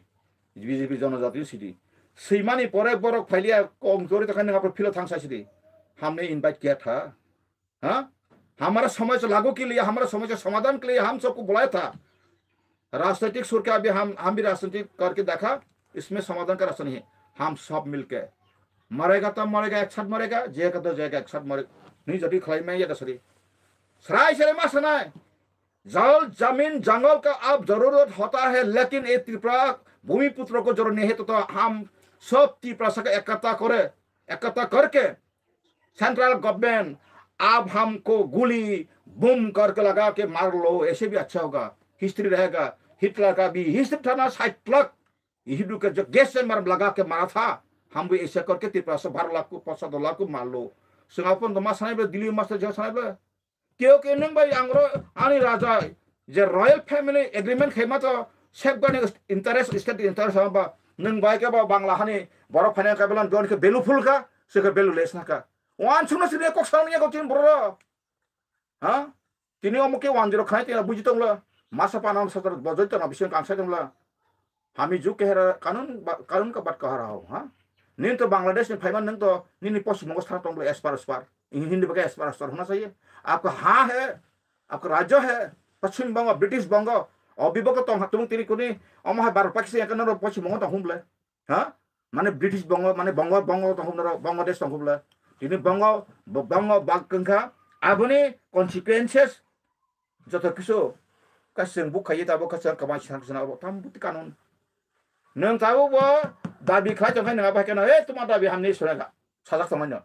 बीजेपी जनजाति सिटी सैमानी परे बरक फाइलिया कमजोरी तक नंगा फिलो थांसा सिटी हमने इनवाइट किया था हाँ हमारा समस्या लागू के लिए हमारा समस्या समाधान के लिए हम सबको बुलाया था राजनीतिक सुर का भी हम भी राजनीतिक करके देखा इसमें समाधान का रास्ता नहीं है हम सब मिलके मरेगा तब मरेगा एक साथ मरेगा जेगा तो जेगा एक साथ मरे नहीं जब खलाई में ये दसरी सराय से मासना है जल जमीन जंगल का अब जरूरत होता है लेकिन ये त्रिपुरा भूमिपुत्र को जरूरत नहीं है तो हम सब त्रिपुरा से एकता करके सेंट्रल गवर्नमेंट अब हमको गोली बम करके लगा के मार लो ऐसे भी अच्छा होगा हिस्ट्री रहेगा हिटलर का भी हिस्ट्री था ना साइक्लक हिंदू के जो गैस से मार लगा के मारा था हम भी ऐसे करके त्रिपुरा से 12 लाख को 5 लाख को मार लो सिंगापुर तो मासाने दिल्ली मास्टर जो साने क्योंकि नंग भाई आंग्रो आनी राजा जे रॉयल फैमिली एग्रीमेंट खेमा तो सेफगार्डिंग इंटरेस्ट स्टेट इंटरेस्ट बा नंग भाई के बा बांग्ला हानि बरफ फाइना का बेलन दोन के बेलु फुल का सेके बेलु लेस ना का वान सुनो सिने को सावनिया को तिन बरो हां तिनि अमुके 10 खाइ तिना बुजि तंला मासा पानाम सतर बजै तना बिसिन कांसा तंला हामी जु केहरा कानून का बात कह रहा हूं हां नीन तो बांग्लादेश में फाइमान नंग तो नीनि पश्चिम बंग स्थान तंगले एस्पार हिंदी बगे एस्पार होना चाहिए आपका हाँ है आपका राज्य है पश्चिम बंग ब्रिटिश बंग अविभक्त तुम तिनी कुनी अमहा भारत पाकिस्तान एकन पश्चिम बंग तंगले हां माने ब्रिटिश बंग माने बंग तंगले बांग्लादेश तंगले तिनी बंग बागकंखा आबुनि कन्सिक्वेंसेस जत किसु कासिं बुखायो दाबो कासिं कमाइ सानसना थाम बुति कानून नों ताबो दाबी खाय जंखाय नङा बायकेना ए तुमा दाबी हमनि सुनागा साजा तमानो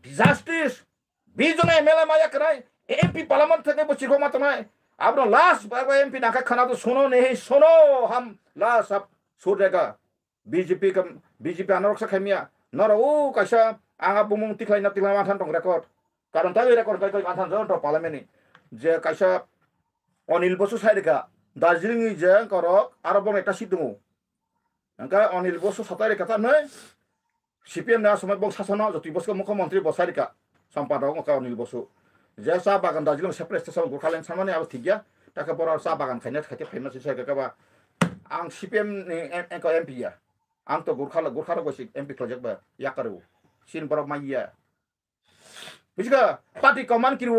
जस्टिस बीजने एमएलए माया कराय एमपी पार्लियामेंट থেকে বচিকো মাতনাय अब लास्ट बार एमपी नाका खाना तो सुनो नहीं सुनो हम लास्ट अब छोड़ देगा बीजेपी अनरक्षा खैमिया नर ओ कैसा आंगा बुमुं तिखलाय माथान दं रेकर्ड कारण ता रेकर्ड बाय माथान जन तो पार्लियामेंट जे कैसा अनिल बसु साइडका दार्जिलिंग जे करक आरो बम एकटा सिट दङ अंका अनिल बसु सताय रेखा नै सीपीएम ना समय बंग शासन जति बसको मुख्यमंत्री बसारिका सम्पादक मका अनिल बसु जे सा बागान दार्जिलिंग सेपरेट स्टेशन गुरखालें सामाने अब ठीक गया ताके बर सा बागान खायना खायते फेमस से गबा आं सीपीएम एका एमपी या आं तो गुरखाला गसि एमपी प्रोजेक्ट बा याकरु सिन बर माइया बिसका पार्टी कमान किरु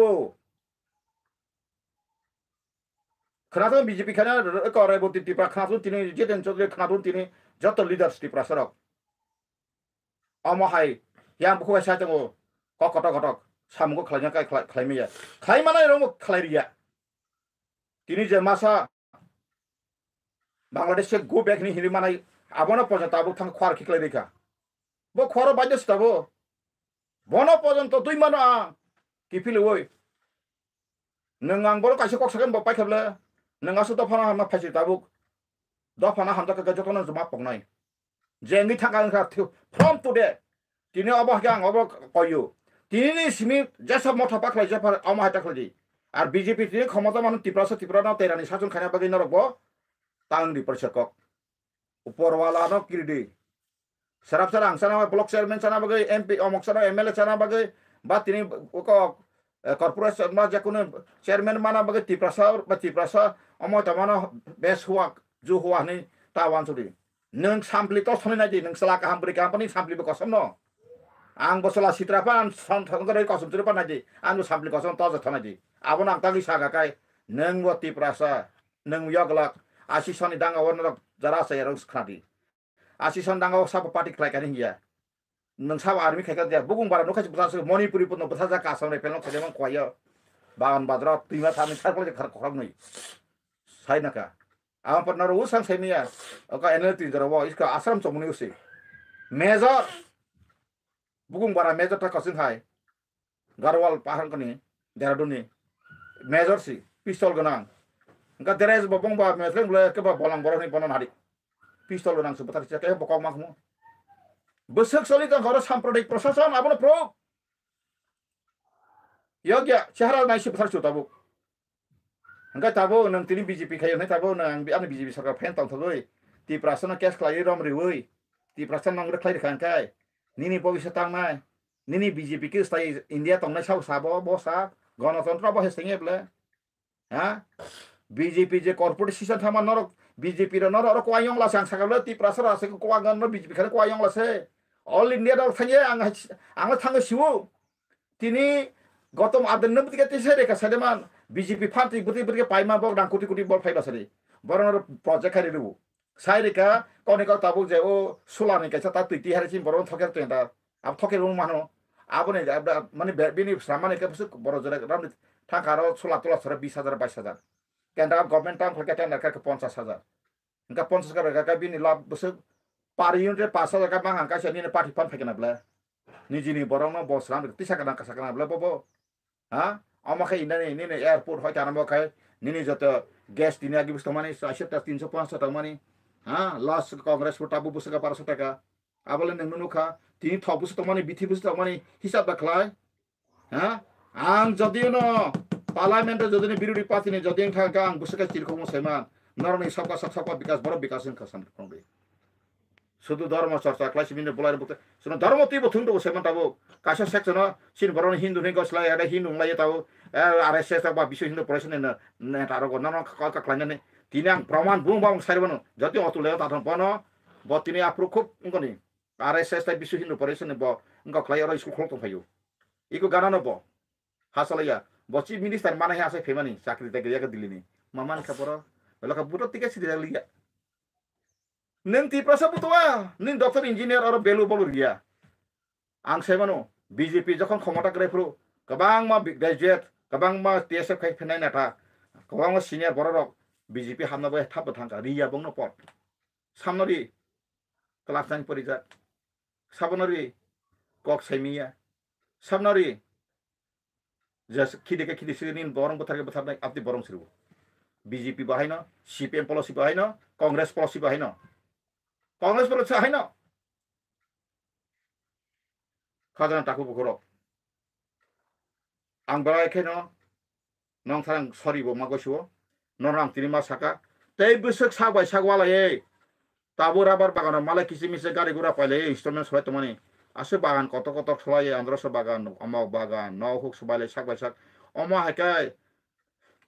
खनातो बीजेपी खाना करे बति टिपा खानातो तिनि जेदेन चौधरी खानातो तिनि जत लीडर्स टिपा सरक अमहाय यां बुखौ सायतंगो ककटक सामगो खलायना खालायमिया खालायमानाय रंगो खालायरिया तिनि जे मासा बांग्लादेश से गो बैक नि हिरि मानाय आबनो पजताबो थां खवार खिखलाय रेखा बो खवार बायदो स्ताबो बनो पर्यन्त दुइ मानो आ किफिले ओय नों आं बर कासे कक्सगोन बपाय खेबले नोंगासो दफाना हामा फाइसि ताबो दफाना हामदा का जतन जमा पगनाय जेंनि थांगा फ्रम टुडे तिनि अबहा आं अब कयो तिनि सिमि जेसा मथा पाखलाय जेफार अमा हाटाखलि आर बीजेपी तिनि क्षमता मान तिप्रा ना तेरानि साजन खाना बागै नरबो तांगनि परिषदक उपरवाला न किरदि सराब सरा आंसाना ब्लॉक चेयरमैन साना बागै एमपी अमक साना एमएलए साना बागै ba tini ko corporation ma jakune chairman mana bagai tiprasa omo tamano bes huak ju huak ni tawan suri neng sampli to sone naji neng selaka hampri company sampli be kosong no ang bosala sitrapan sangkare kosong tripan naji anu sampli kosong to ja thanaji abon ang tagi saga kai neng wo tiprasa neng yoglak asisoni danga wonok jara saya rong skrati asison danga sapa party klai kan ya neng sapa army khai ka dia bugung bara no khai basa monipuri pun no basa ka asam ne pelong khade mang khoya bagan badra tima thami sakle khar khorang noi sai naka ang partner usang semia oka energy jarawa iska asram chomuni usi major bugung bara major ta kasin hai garwal pahang kani deraduni major si pistol ganang engka deres bobong ba mesleng bule ke ba bolang borong ni bonon hari pistol ganang sebentar cek ke bokong makmu besek soli kan harus samprodik prosesan abon pro yogya chehra nai si betar chutabuk engka tabo nang tini BJP khayo nai tabo nang bi ani BJP sarkar fen tong thogoi ti prasana cash klai rom riwoi ti prasana nang klai khan kai nini bogisa tang mai nini BJP ke stai India tong nai sau sabo bosa गणतन्त्र बसे सिंगे बले हां BJP जे corporate system थामा नर BJP र नर को आयंग ला सांग सागले ति प्रासर आसे को आगन बीजेपी खरे को आयंग लासे ऑल इंडिया दल थांगे आंग थांगे सिवो तिनी गौतम आदन न बिके तिसे रे का सदेमान बीजेपी पार्टी बुति बुति पाइमा बग डां कोटी कोटी बल फाइबा सरी बरन प्रोजेक्ट खरि रुबु साइरे का कोने का ताबु जे ओ सुलानि का ता तुति हारे सिम बरन थकेर तेंदा अब थकेर रुम मानो आबने माने बेनि सामाने के बस बरो जरा राम थाकारो सोला तोला सर 20000 22000 केंद्र गवर्नमेंट टाइम फके टेंडर का 50000 इनका 50 का बिनि लाभ बस पार यूनिट 5000 का मांग का से नि पार्टी फन फके नबला निजिनि बरं न बस राम तिसा का का सका नबला बबो हां अमखे इनने नि एयरपोर्ट होय ताना बखाय निनि जत गैस दिने आगि बस्तु माने 350 टका माने हां लास्ट कांग्रेस फटाबु बुसका 500 टका आबले नंग नुखा तिनी थबुस त माने बिथि बुस त माने हिसाब बखलाय हां आं जदि न पार्लियामेन्ट जदि बिरोधी पार्टी ने जदि थांका आं बुसका चिरखौ मसैमा नरनि सबका विकास बर विकास इन खसन खंबे सुदु धर्म चर्चा क्लास मिने बोलार बुते सुन धर्म ति बथुं दो सेमन ताबो कासा सेक्सन सिन बरन हिन्दू ने गसला या हिन्दू लाय ताबो आरएसएस बा विश्व हिन्दू परिषद ने तारो गन न का क्लाइने तिनी आं प्रमाण बुं बां साइरबन जति अतुले ताथन पन ब तिनी आप्रो खुब उंगनि RSS tai bisu hindu परिषद ने ब उंगा क्लाय र स्कुल खोलतो फायो इको गाना न ब हासलया ब चीफ मिनिस्टर माने हासे फेमानि चाकरी ते गया के दिल्ली मामान खबर लका बुतो तिके सिदि लिया नों ति प्रसा बुतवा नों डॉक्टर इंजिनियर और बेलु बलु गया आं सेमानो बीजेपी जखन क्षमता ग्रेफ्रु गोबां मा ग्रेजुएट गोबां मा TSF खाय फेनाय नाथा गोबां मा सिनियर बररक बीजेपी हामनाबो थाब थांका रिया बंनो पट सामनरि क्लास 9 परिजा साबनरी कक सैमिया साबनरी जस खिदे खिदे सिनिन बरं बथार आपति बरं सिरु बीजेपी बाहायन सीपीएम पॉलिसी बाहायन कांग्रेस पॉलिसी बाहायन कांग्रेस पॉलिसी हायन खाजना टाकु बखरो आं बायखेनो नं थां सरी बो मागोसो नरां तिनिमा साका तै बुसक साबाय सागवालाये ताबो राबार बागान माला किसिमिसे गाड़ी गुरा पहले इंस्टॉलमेंट सबाय तमानी आसे बागान कत कत सलाये आंद्रस बागान अमा बागान नहुक सबाले सागबाय साग अमा हाकाय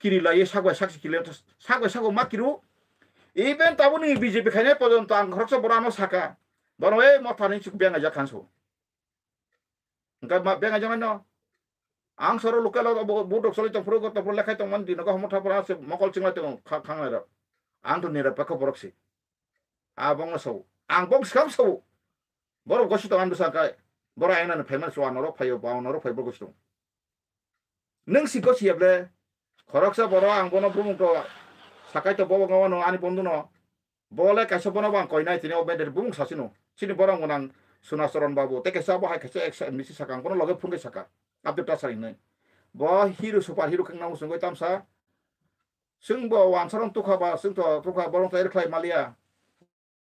किरि लाये सागबाय साग किले सागबाय सागो मा किरु इवेन ताबो नि बीजेपी खाने पर्यंत आं खरस बरानो साका बरवे मथानि चुक बेंगा जा खानसो ओंका मा बेंगा जामान न आं सरो लोकल बोडक सलि तफ्रो गतफ्रो लेखाय तमान दिनका हमथा परा से मकल चिंगला तंग खांगाय र आं तो निरपेक्ष बरकसि abang so ang bong skam so boro gosi to andu sakai boro ayna ne famous one ro phayo ba no ro phay boro gosi nang si gosi yeble khoroksa boro ang bono brumung to sakai to bobo ngawano ani bondu no bole kaisa bono bang koinai tini obeder bumung sasino sini boro ngonang sunasoron babu te kaisa ba hai kaisa ex misi sakang kono loge phunge saka abdu ta sarin nei bo hero super hero kang nang sungoi tamsa sung bo wansaron tukha ba sung to tukha borong tair khlai malia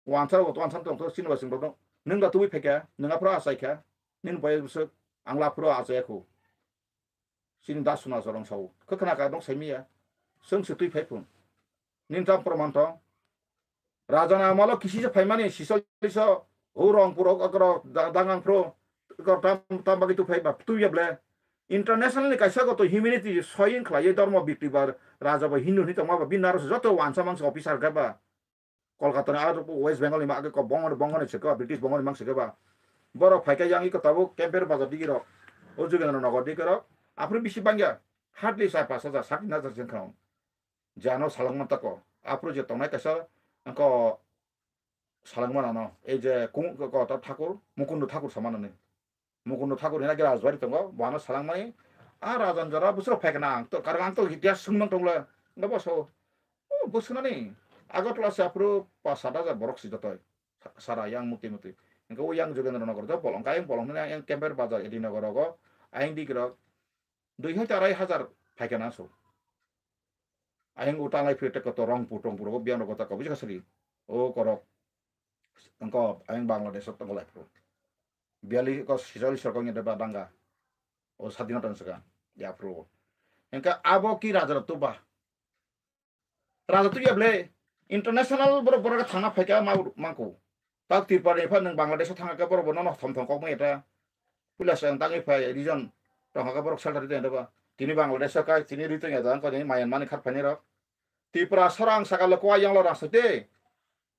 वानसार वानसार तो सिन बसिन दो नों दा तुइ फेका नोंगा फ्रा आसायखा नों bye बुस आंला फ्रा आजायखौ सिन दा सुना जरं साव खखना का दं सैमिया सों सुतुइ फायफुन निन ता प्रमाण तो राजाना मालो किसी से फायमानि सिसलिस औ रंपुर अगर दागां फ्रो tam bagi tu phai ba tu ya ble international ni kaisa ko to humanity soyin khlai dharma bikti bar raja ba hindu ni to ma ba binar joto wansa mangsa officer ga ba kolkata na ar west bengal ni ma ko bongon ni cheka british bongon ni mang cheka ba boro phai ka yangi ko tabu camper ba digi ro o jugen no nagor digi ro apru bisi bangya hardly sa 5000 60000 jeng kham jano salangman ta ko apru je tonai kaisa ko salangman ano ei je kung ko ta Thakur Mukunda Thakur samanane mukundo Thakur ina gira azwari tongo bana salangmani a rajan jara busro phekna to karang to hitia sungmang tongla ngabo so o busnani agotla sapro 5-7000 borok si jotoy sara yang muti engko yang jogen nagor jo bolong kaing bolong yang camper bazar edi nagor go aing digrok 2-4,000 phekna so aing utangai phete ko to rong putong puro biang ko ta ko bisa sri o korok engko aing Bangladesh to golek pro biali ko sisali sorkongnya deba dangga o sadinatan sega ya pro engka abo ki raja tu ba raja tu ya ble international boro ka thanga pheka mangko tak tirpare pha nang Bangladesh thanga ka boro no thom kok mai eta pulas ang tangi phai region thanga ka boro saltari de deba tini Bangladesh ka tini ritu ya dan ko ni Myanmar ni khat phani ro tipra sarang sakal ko yang lo rasute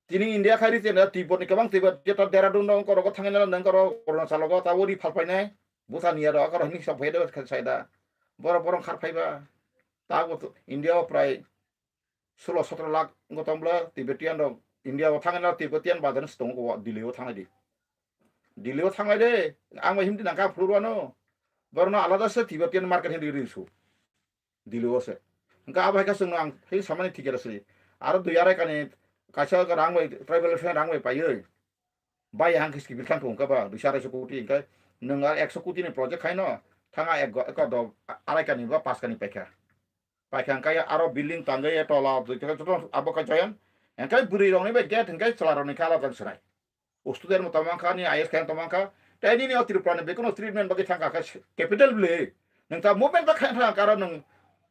tini India khari tena tibot ni kabang tibot dia tar dera dundong ko ro thangena nang ko Arunachal ko tawuri phalpai nai buta nia ro ko ni sab hedo saida boro khar phaiba ta go India prai 16-17 lakh ngotombla Tibetian dong India ko thangena Tibetian badan stong ko Delhi thangai de ang ma himdi nangka phurwano borno alada se Tibetian market hindi risu Delhi se engka abai ka sung ang hei samani tikera se aro duyare kane kaisa ka rangwai tribal fan rangwai payo bai hang kiski bilkan thong ka ba 200 koটি engka nonga 100 koটি ni project khaino thanga ek do arai kani ba pas kani pekha paikang kaya aro building tanggai tola to abo ka jayan engkai buri rong ni ba get engkai salaroni kala kan serai student mo tamang ka ni is kan tamang ka tadi ni otri plan be kono treatment bagi thanga ka capital ble nang ta movement ba khan thang karon nang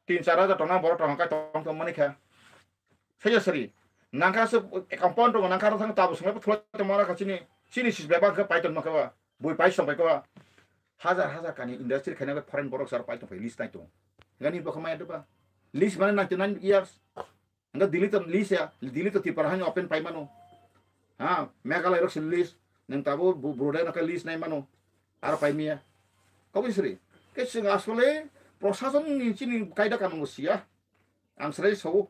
3-4,000 tong boro tong ka tong mani kha saja seri nangka se compound to nangka thang tabu sungai thula tamara ka sini sis beba ka python ma ka bui pai sampai ka hazar kani industry khana foreign borok sar python pai list nai to gani ba khamai ba list mana 99 years anga Delhi to list ya Delhi to tiparahan open pai mano ha Meghalaya ro list nang tabu broda na ka list nai mano ar pai mia ko bisri ke sing asole prosason ni chini kaida kan musia ang srai so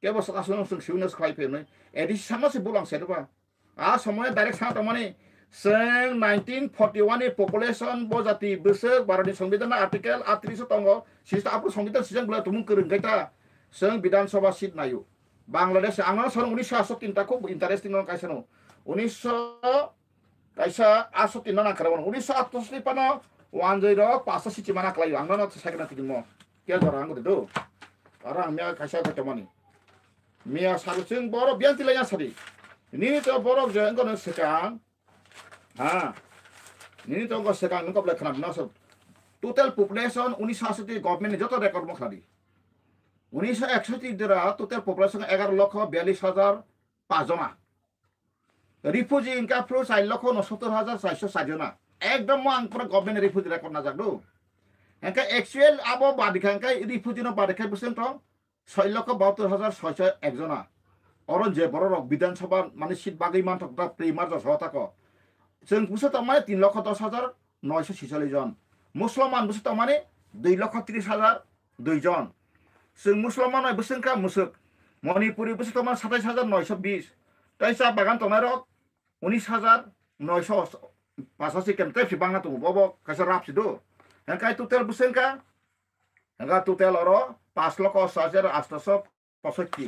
ke bos asole sung sunas khai pe nai edi sama se bolang se ba a samay direct sa tamani seng 1941 ni population bojati besek barani সংবিধান artikel 38 tongo sista apu সংবিধান sijang bela tumung kereng kaita seng bidan sabha seat nayu Bangladesh angana sarong 1963 ta ko interesting non kaisa no 1900 kaisa asotin non akaron 1968 pano wanjero pasa si cimana klayu angana sakena tigmo ke dorang do orang mia kaisa ka tamani mia saruseng boro bian tilanya sari ini to boro je ngono sekang ini to go sekang ngko bla khana na sab total population 1960 government joto record mo khadi 1961 dira total population 11,42,500 jona refugee inka pro 4,69,460 jona ekdom mo ang pro government refugee record na jagdo enka actual abo badikha enka refugee no badikha busen to 6,72,601 jona oron je borok biধানসভা মানে seat বাগৈ মান থকা প্রিমার জতা ko जों बुसो तमाने 3,10,946 জন मुसलमान बुसो तमाने 2,30,002 জন जों मुसलमान बुसोंका मुसुक मणिपुरी बुसो तमाने 27,920 ताइसा बागान तनारो 19,985 केमते फिबांगा तो बबो कासा रापसिदो हंकाय टोटल बुसोंका हंगा total arrow 5,08,865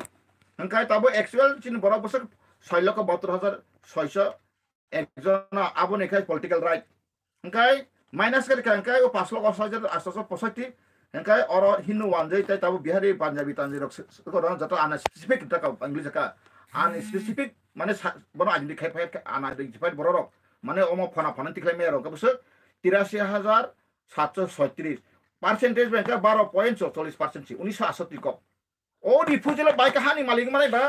hangkai tabo actual chin borok busuk 6,72,600 ekjona abo nekai political right hangkai minus kari hangkai 5,08,865 hangkai oro hindu wanjai tai tabo bihari punjabi tanjai rok ko ron jato ana specific ta ka english ka an specific mane bono identify phai ana identify borok mane omo phana phana tiklai me rok busuk 83,736 percentage bank 12.44% si 1968 ko oh di fujila baik hani maling mana ba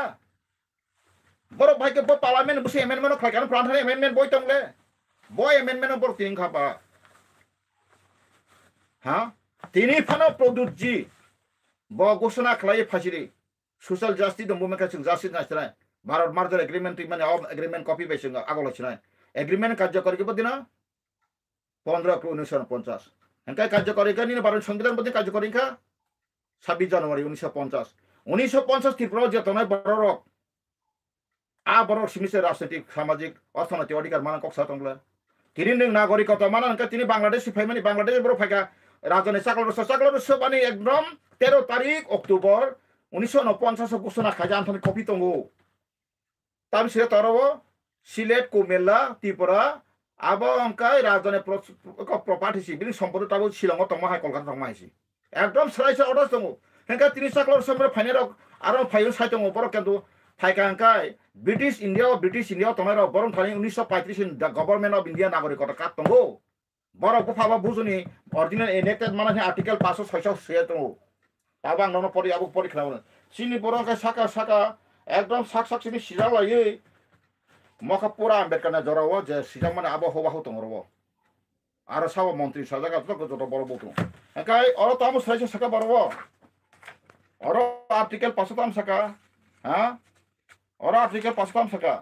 boro baik ke parliament busi amendment khai kan pran thani amendment boy tongle boy amendment bor ting kha ba ha tini phano produji bo gosona khlai phasiri social justice the movement ka chung justice na chrai bharat merger agreement mane agreement copy bai chung agolo chrai agreement কার্যকরী দিন 15 April 1950 হেনকাই কার্যকরী নি ভারত সংবিধান মধ্যে কার্যকরী 26 জানুয়ারি 1950 1950 ত্রিপুরা যে তনয় বড় আ বড় সিমিসে রাজনৈতিক সামাজিক অর্থনৈতিক অধিকার মানা কক্সা তংলা তিনি নাগরিকতা মানা তিনি বাংলাদেশ ফাইমানি বাংলাদেশ বড় ফাইকা রাজনে চাকলরস মানে একদম 13 তারিখ অক্টোবর 1949 ঘোষণা খাজা আন্তর্জাতিক কপি তঙ্গো তার সে তরব সিলেট কুমিল্লা ত্রিপুরা আবো অঙ্কাই রাজনে প্রপার্টি সিভিল সম্পদ তাবো শিলং তংমাহাই কলকাতা তংমাহাইছি একদম সরাইছে অর্ডার তঙ্গো হেনকা তিনি চাকলরস ফাইনের আর ফাইন সাই তঙ্গো বড় কিন্তু ফাইকা অঙ্কাই ব্রিটিশ ইন্ডিয়া তংমাইর বরং থানি 1935 দ্য গভর্নমেন্ট অফ ইন্ডিয়া নাগরিকতা কার্ড তঙ্গো বড় গুফাবা বুঝুনি অরিজিনাল এনেক্টেড মানে আর্টিকেল 506 সে তঙ্গো তাবা আং নন পরি আবু পরীক্ষা সিনি বড় সাকা সাকা একদম সাক সিনি সিজা লাইয়ে মকা পুরা আম্বেদকার না জরাও যে সিজা মানে আবহাওয়া হতো রব আর সাব মন্ত্রী সাজাগা তো যত বড় বলতো একাই অর তো আমু সাইছে সাকা বড় অর আর্টিকেল 5 সাকা হ্যাঁ or article 5 Saka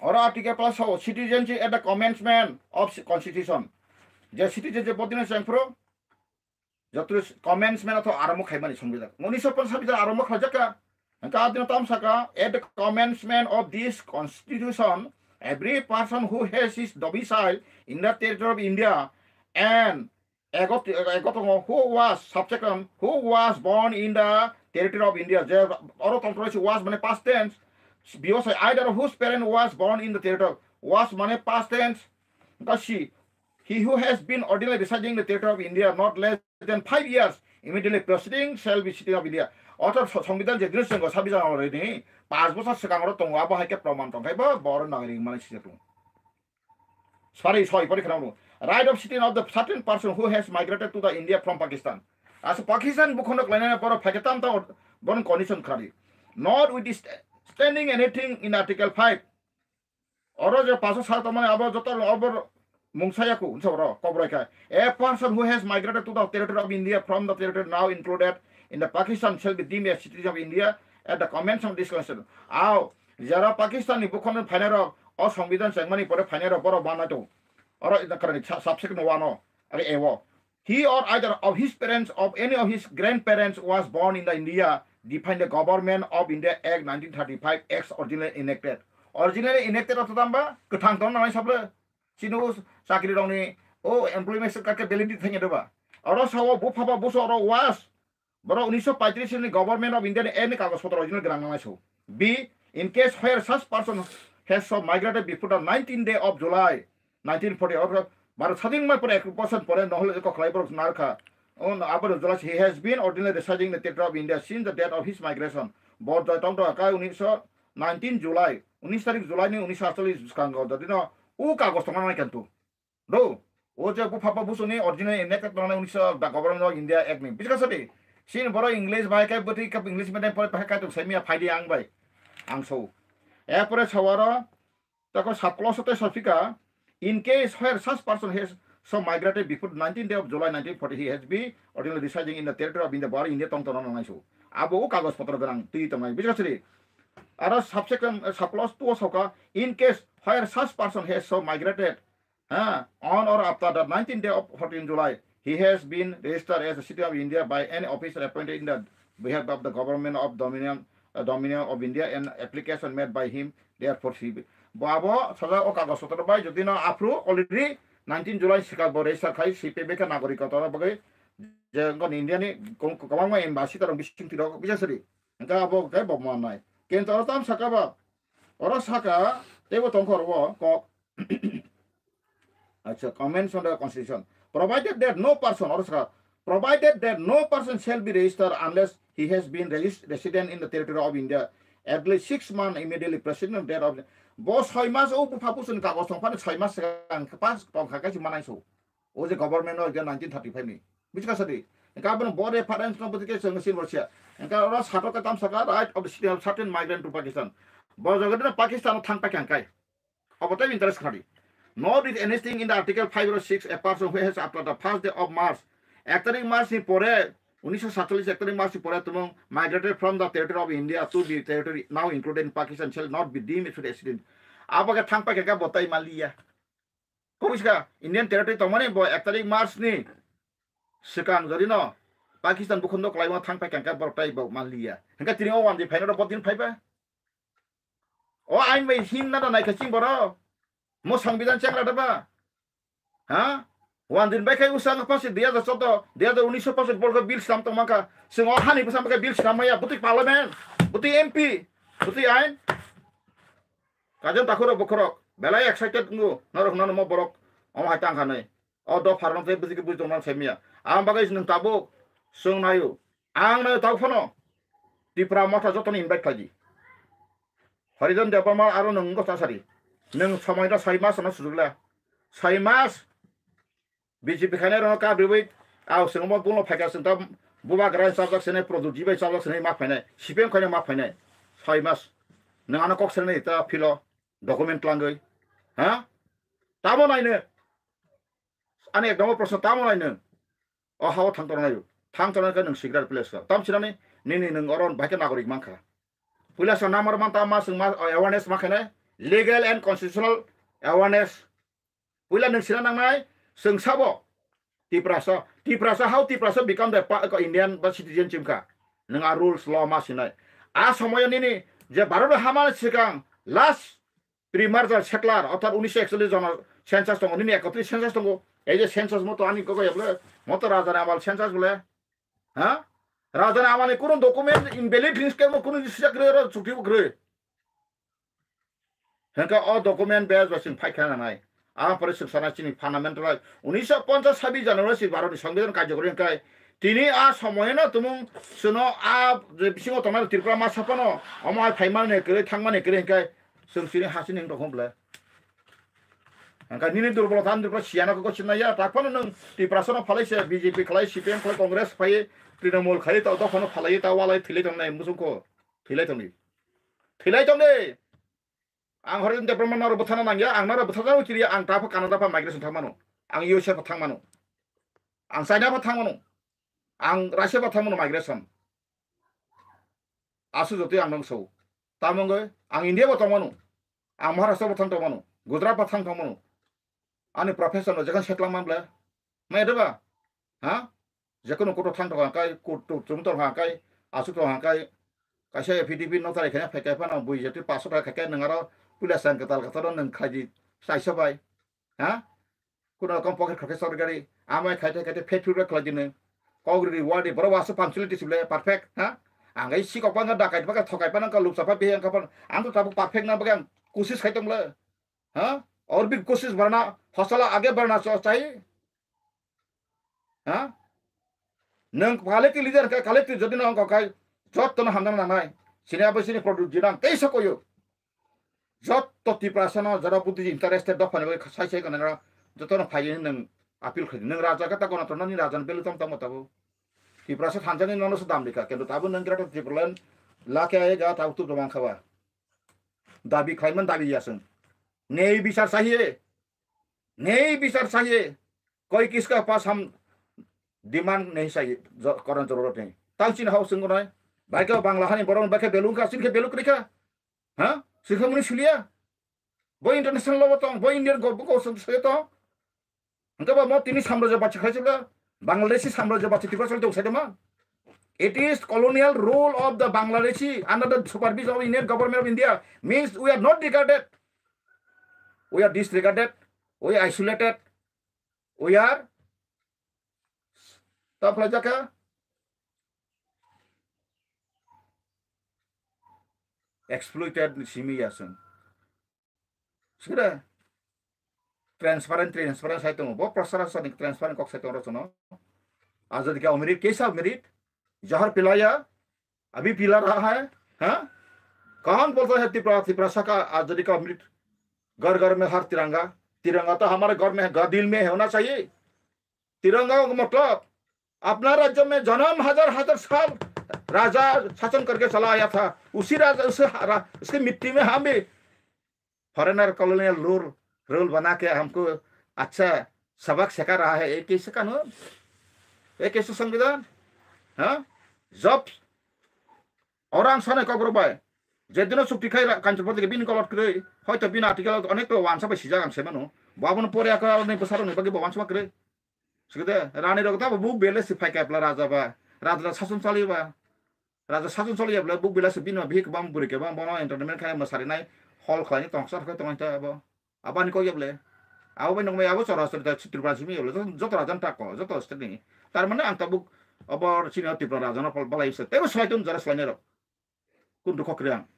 or article 5 citizenship at the commencement of constitution যে সিটিজেন যে বদিনে চাংফ্রো যত কমেন্সমেন্ট অথ আরম্ভ খাইমানি সংবিধান 1950 আরম্ভ খাজাকা Kadina Tamsaka, at the commencement of this constitution, every person who has his domicile in the territory of India and who was subsequent, who was born in the territory of India, was money past tense, because either whose parent was born in the territory was money past tense, because he who has been ordinarily residing in the territory of India not less than 5 years immediately preceding shall be citizen of India. অর্থাৎ সংবিধান যে দিন সঙ্গে 26 জানুয়ারি 5 বছর সিগাঙর তং আবহাইকে প্রমাণ তংখাইবা বড় নাগরিক মানে সিজেতু সরি পরীক্ষা right of sitting of the certain person who has migrated to the India from Pakistan as Pakistan bukhon klaina por phaketam ta bon condition khari not with standing anything in article 5 oro je 507 মানে আবার যত অবর মুংসায়াকু সবর কবরাইকা a person who has migrated to the territory of India from the territory now included in the Pakistan shall be deemed a citizen of India at the commencement of this constitution. Ao jara Pakistani bukhon phainer o সংবিধান চেংমানি পরে phainer বড় বানাতো or in the current subsequent one ari ewo he or either of his parents of any of his grandparents was born in the India defined the government of India Act 1935 ex originally enacted অতদাম্বা কঠাং তন নাই সাবলে সিনু চাকরি রংনি ও employment কাকে validity থাকি দেবা আর Sao বুফাবা বুসো আর ওয়াস বড় 1935 ni government of India any কাগজপত্র original গ্রাং নাইছো b in case where such person has so migrated before the 19th day of July 1940 or Bharat স্বাধীন হওয়ার পরে 1% পরে নহলে কখলাইবর নারখা on আবার July he has been ordinarily residing in the territory of India since the date of his migration বড় জয়তম তো কাই 19 জুলাই 19 তারিখ July ni 1948 কাঙ্গ দিন ও কাগজ তো নাই কিন্তু দো ও যে বুফাবা বুসনি অরিজিনাল এনেক্টেড মানে 19 the government of India act ni বিকাশতে sin boro English bai kai boti kap English medium pore pakai tu semia faidi ang bai ang so epore sawara tako saplosote sofika in case where such person has so migrated before 19th day of July 1940 he has been ordinarily residing in the territory of India bari India tong tono nai so abo kagos potro garang tui tomai bijasri ara subsequent saplos tu soka in case where such person has so migrated on or after the 19th day of 14 July he has been registered as a citizen of India by any officer appointed in the behalf of the government of Dominion of India and application made by him therefore he babo saja o kagos potro bai jodi na apru already 19 July sikal bo register khai CPB ka nagarikota bagai je ngon India ni kawang embassy tarong bising tiro bijasri engka abo kai bo manai ken tor tam saka ba ora saka tebo tongkor bo ko acha comments on the constitution provided that no person shall be registered unless he has been resident in the territory of India at least 6 months immediately preceding the date of boss 6 mas o papusun kagos tong pan 6 mas ang pas tong kakai manai so o je government of 1935 ni bichka sadi engka bon bode parents no botike sengsin borsia engka ora sato ka tam saka right of the city of certain migrant to Pakistan bo jogodna Pakistan thang pa kangkai obotai interest khadi Not with anything in the Article 5 or 6 apart from which after the first day of March. 1 তারিখ March ni pore 1947 1 তারিখ March ni pore tumong migrated from the territory of India to the territory now included in Pakistan shall not be deemed as resident. Abaga thangpa keka botai malia. Kobiska Indian territory tomani bo 1 তারিখ March ni sekang jadi no Pakistan bukondo klaima thangpa keka botai bo malia. Hingga tini owan di final botin phaiba. O ain mai hin na nai khaching boro. Mo সংবিধান check রাখবা হ্যাঁ one দিন বেখাই উসাং পাশে দিয়া যত দিয়া 1965 বলকে বিল সাম তো মাকা সিং অ হানি পাশে মাকা বিল সাম মায়া বুতি পার্লামেন্ট বুতি এমপি বুতি আইন কাজন তাখুর বখরক বেলাই এক্সাইটেড গো নরক নন ম বরক অম হাইতাং খানে অ দ ফারন তে বুতি বুতি মান সেমিয়া আম বাগাই নং তাবো সং নায়ু আং না তাও ফনো ত্রিপুরা মঠা যতন ইনভাইট খাজি হরিজন দেবমাল আরো নং গসাসারি neng samai da 6 mas na sudula 6 mas BJP khane ro ka dubai au sing mo bulo phaka sing ta buba gran sabak sene product jibai sabak sene ma phane sipem khane ma phane 6 mas neng ana kok sene ta philo document langai ha tamo nai ne ane ekdom proshno tamo nai ne o hawa thang tor nai thang tor ka neng secret place ka tam sinani ni neng oron bhaike nagorik mangkha pulas namar man ta ma sing ma awareness ma khane legal and constitutional awareness. Pula neng sila nang nai seng sabo tiprasa how tiprasa become the Indian citizen chimka neng rules law mas sinai a samoy ni je baro hamal sikang last primary settler অর্থাৎ 1941 জন census তঙ্গ ni 31 census তঙ্গ এই যে census মতো আনি কো বলে মতো রাজার আমাল census বলে হ্যাঁ রাজার আমালে কোন ডকুমেন্ট ইনভ্যালিড লিস্ট কে কোন সিসাকরে চুক্তি করে Hingga all document bears wasin paikana nai. Ang parisuk sana chini fundamental right. 1950 Januari si baru di সংবিধান কার্যকরী kai. Tini a samoy na tumung suno a bisingo tomal Tripura mas sapano. Omai phaiman ne kere thangman ne kere kai. Sung sini hasin ing dokum ble. Hingga nini durbolotan Tripura siana ko china ya takpano nung Tripura sono phalai se BJP khalai CPM khalai Congress phai Trinamool khalai ta to phono phalai ta walai thilai tong nai musungko. Thilai tong ni. Thilai tong ni. Ang horizon development naro bethana nangya ang naro bethana ukiri ang tapo Canada pa migration thangmano ang USA pa thangmano ang China pa thangmano ang Russia pa thangmano migration asu jote ang nang so tamongo ang India pa thangmano ang Maharashtra pa thangmano Gujarat pa thangmano ani professional jekan setlang manbla mai deba ha jekono koto thang to kai koto chumtor ha kai asu to ha kai kaisa FDP no tare khana fekai pa na bui jeti 500 ta khakai nangaro pulasan katal kataro nang khaji saisa bai ha kuna kom pocket professor gari amai khaite khaite fetur ra khlajine kogri wadi boro wasu punctuality sibule perfect ha angai si kok pang da kai pa thokai pa nang ka lup sapa be ang ka pa ang to tabu perfect na bagang कोशिश खैतम ले हाँ और भी कोशिश बढ़ना हौसला आगे बढ़ना चाहिए हाँ नंग कालेक्टिव लीडर का कालेक्टिव जदि नंग का जत तो हमदन नानाय सिने बसिने प्रोडक्ट जिनां कैसा कोयो जत तो तिप्रासन जरा बुद्धि इंटरेस्टेड दफाने साइ साइ कनरा जतन फाइ नंग आपिल खै नंग राजा का तकोना तो ननि राजन बेलु तम तम तबो तिप्रास थानजनि ननस दाम लिखा किन्तु ताबो नंग ग्राट तिप्रलन लाके आएगा ताबो तो जमां खावा दाबी खाइमन दाबी यासन नई विचार चाहिए कोई किसका पास हम डिमांड नहीं चाहिए करन जरूरत नहीं तांचिन हाउ सिंगो नय बाइका बांग्ला हानि बरन बाइका बेलुन का सिनखे बेलुक रेखा हां सिनखे मुनि सुलिया बो इंटरनेशनल लो तो बो इंडियन गो को से तो अंका बा म तिनी साम्राज्य बाछि खाइछला बांग्लादेशी साम्राज्य बाछि तिब्रा चलते उसाइदमा It is colonial rule of the Bangladeshi under the supervision of Indian government of India. Means we are not regarded. We are disregarded. We are isolated. We are top lajaka. Exploited simiyasan. Sudah transparent saya tunggu. Bo prasarasa transparent kok saya tunggu sono. Azad क्या merit कैसा merit जहर पिलाया अभी पिला रहा है हाँ कौन बोलता है तिप्रासा का आजादी का अमृत घर घर में हर तिरंगा तिरंगा तो हमारे घर में दिल में होना चाहिए तिरंगा का मतलब अपना राज्य में जन्म हजार साल राजा शासन करके चला आया था उसी राजा उसके मिट्टी में हम भी फॉरेनर कॉलोनियल रूल रूल बना के हमको अच्छा सबक सिखा रहा है। एक कैसे कानून, एक कैसे संविधान, हाँ जब orang sana kau berubah. Jadi no sukti kai kantor putih bin kolot kere. Hoi tapi bin artikel anek tu wan sampai sijang semano. Babon pore aku nih besar nih bagi bawan sama kere. Sekitar rani dok tahu buk beles si pakai pela raja ba. Raja sasun sali ba. Raja sasun sali ya bela buk beles bin ma bihik bam buri ke bam bono entertainment kai masari nai hall kai tongsar kai tong itu apa. Apa nih kau ya bela. Aku main nongme aku coras cerita Tripura sini ya bela. Joto raja tak kok, joto setting. Tar mana ang tabuk apa sini Tripura raja na balai set. Tapi selain itu jarak selainnya kundu kok kriang.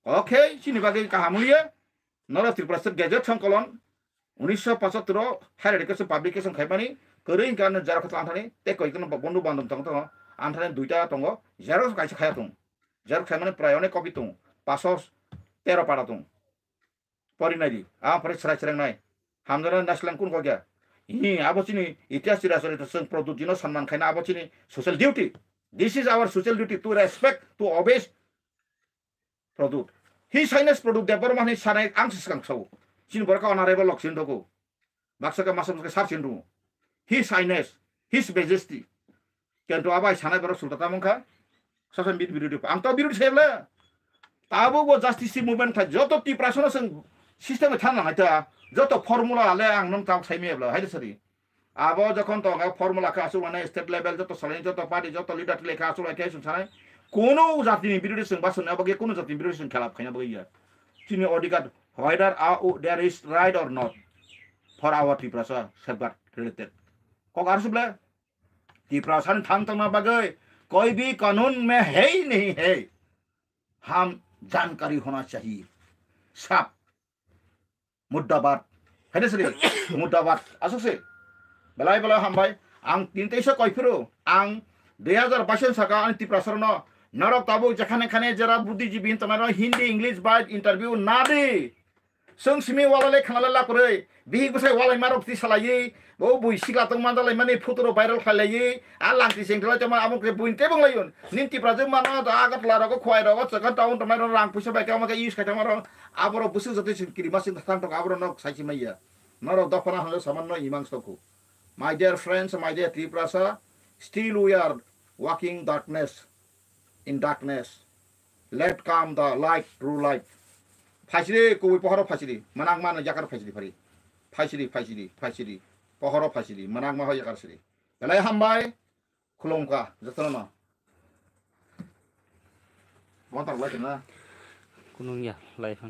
Oke, sini bagi kahamulia. Nara Tripura set gadget sangkolon. 1975 higher education publication khaimani kering kan jarak ketan thani te koi kan bondu bandom tong tong anthane duita tongo jarak kaisa khaya tung jarak khaimani prayone copy tung 513 para tung porinadi a pare srai sreng nai hamdana naslang kun ko gya ini abo chini itias tira sore seng product dino sanman khaina abo chini social duty. This is our social duty to respect, to obey product. His highness product debar mani sanai ang siskang sau Sini berka honorable loksin doko. Baksa ka masam ke sarsin du. His highness, his majesty. Kento abai sanai berok sultata mongka. Sasan biru biru di. Ang to biru sebla. Tabo go justice movement ka joto ti prasona seng system than na ta. Joto formula ale ang nam ta saime bla. Haide sari. Abo যখন তো formula ka asul মানে state level যত সলাই যত party যত leader লেখা asul কে আsul সানাই কোনো জাতিনি বিরোধী সং বাসন আবগে কোনো জাতিনি বিরোধী সং খেলাপ খাইনা বইয়া চিনি অধিকার whether there is right or not for our Tripura safeguard related. Kok harus bela? Tripura thang tang na bagai कोई भी कानून में है ही नहीं है. हम जानकारी होना चाहिए. साफ मुद्दाबाद है सर मुद्दाबाद असुक से belai belai hambai ang tinteisa koifiru ang 2022 saka ang Tripura no narok tabu jekhane khane jara buddhijibin tomaro hindi english by interview nadi sung simi walale khanala kore bihi busai walai marok ti salai bo bui sigla tong mandalai mani futuro viral khalai alang ti sengla tama amuk ke buin tebong layun nin Tripura je mano da agat lara ko khwai ro chaka taun tomaro rang puisa ba ka ma use ka tomaro aboro busu jati kiri masin thang tok aboro nok saisi maiya narok dafana halo samanno imang soku. My dear friends, my dear Tripura, still we are walking darkness in darkness. Let come the light, true light. Fasiri kuwi pohoro fasiri, manang mana jakar fasiri fari. Fasiri, pohoro fasiri, manang maho jakar siri. Belai hambai, kulongka, jatana. Montar lagi na. Kunung ya, live.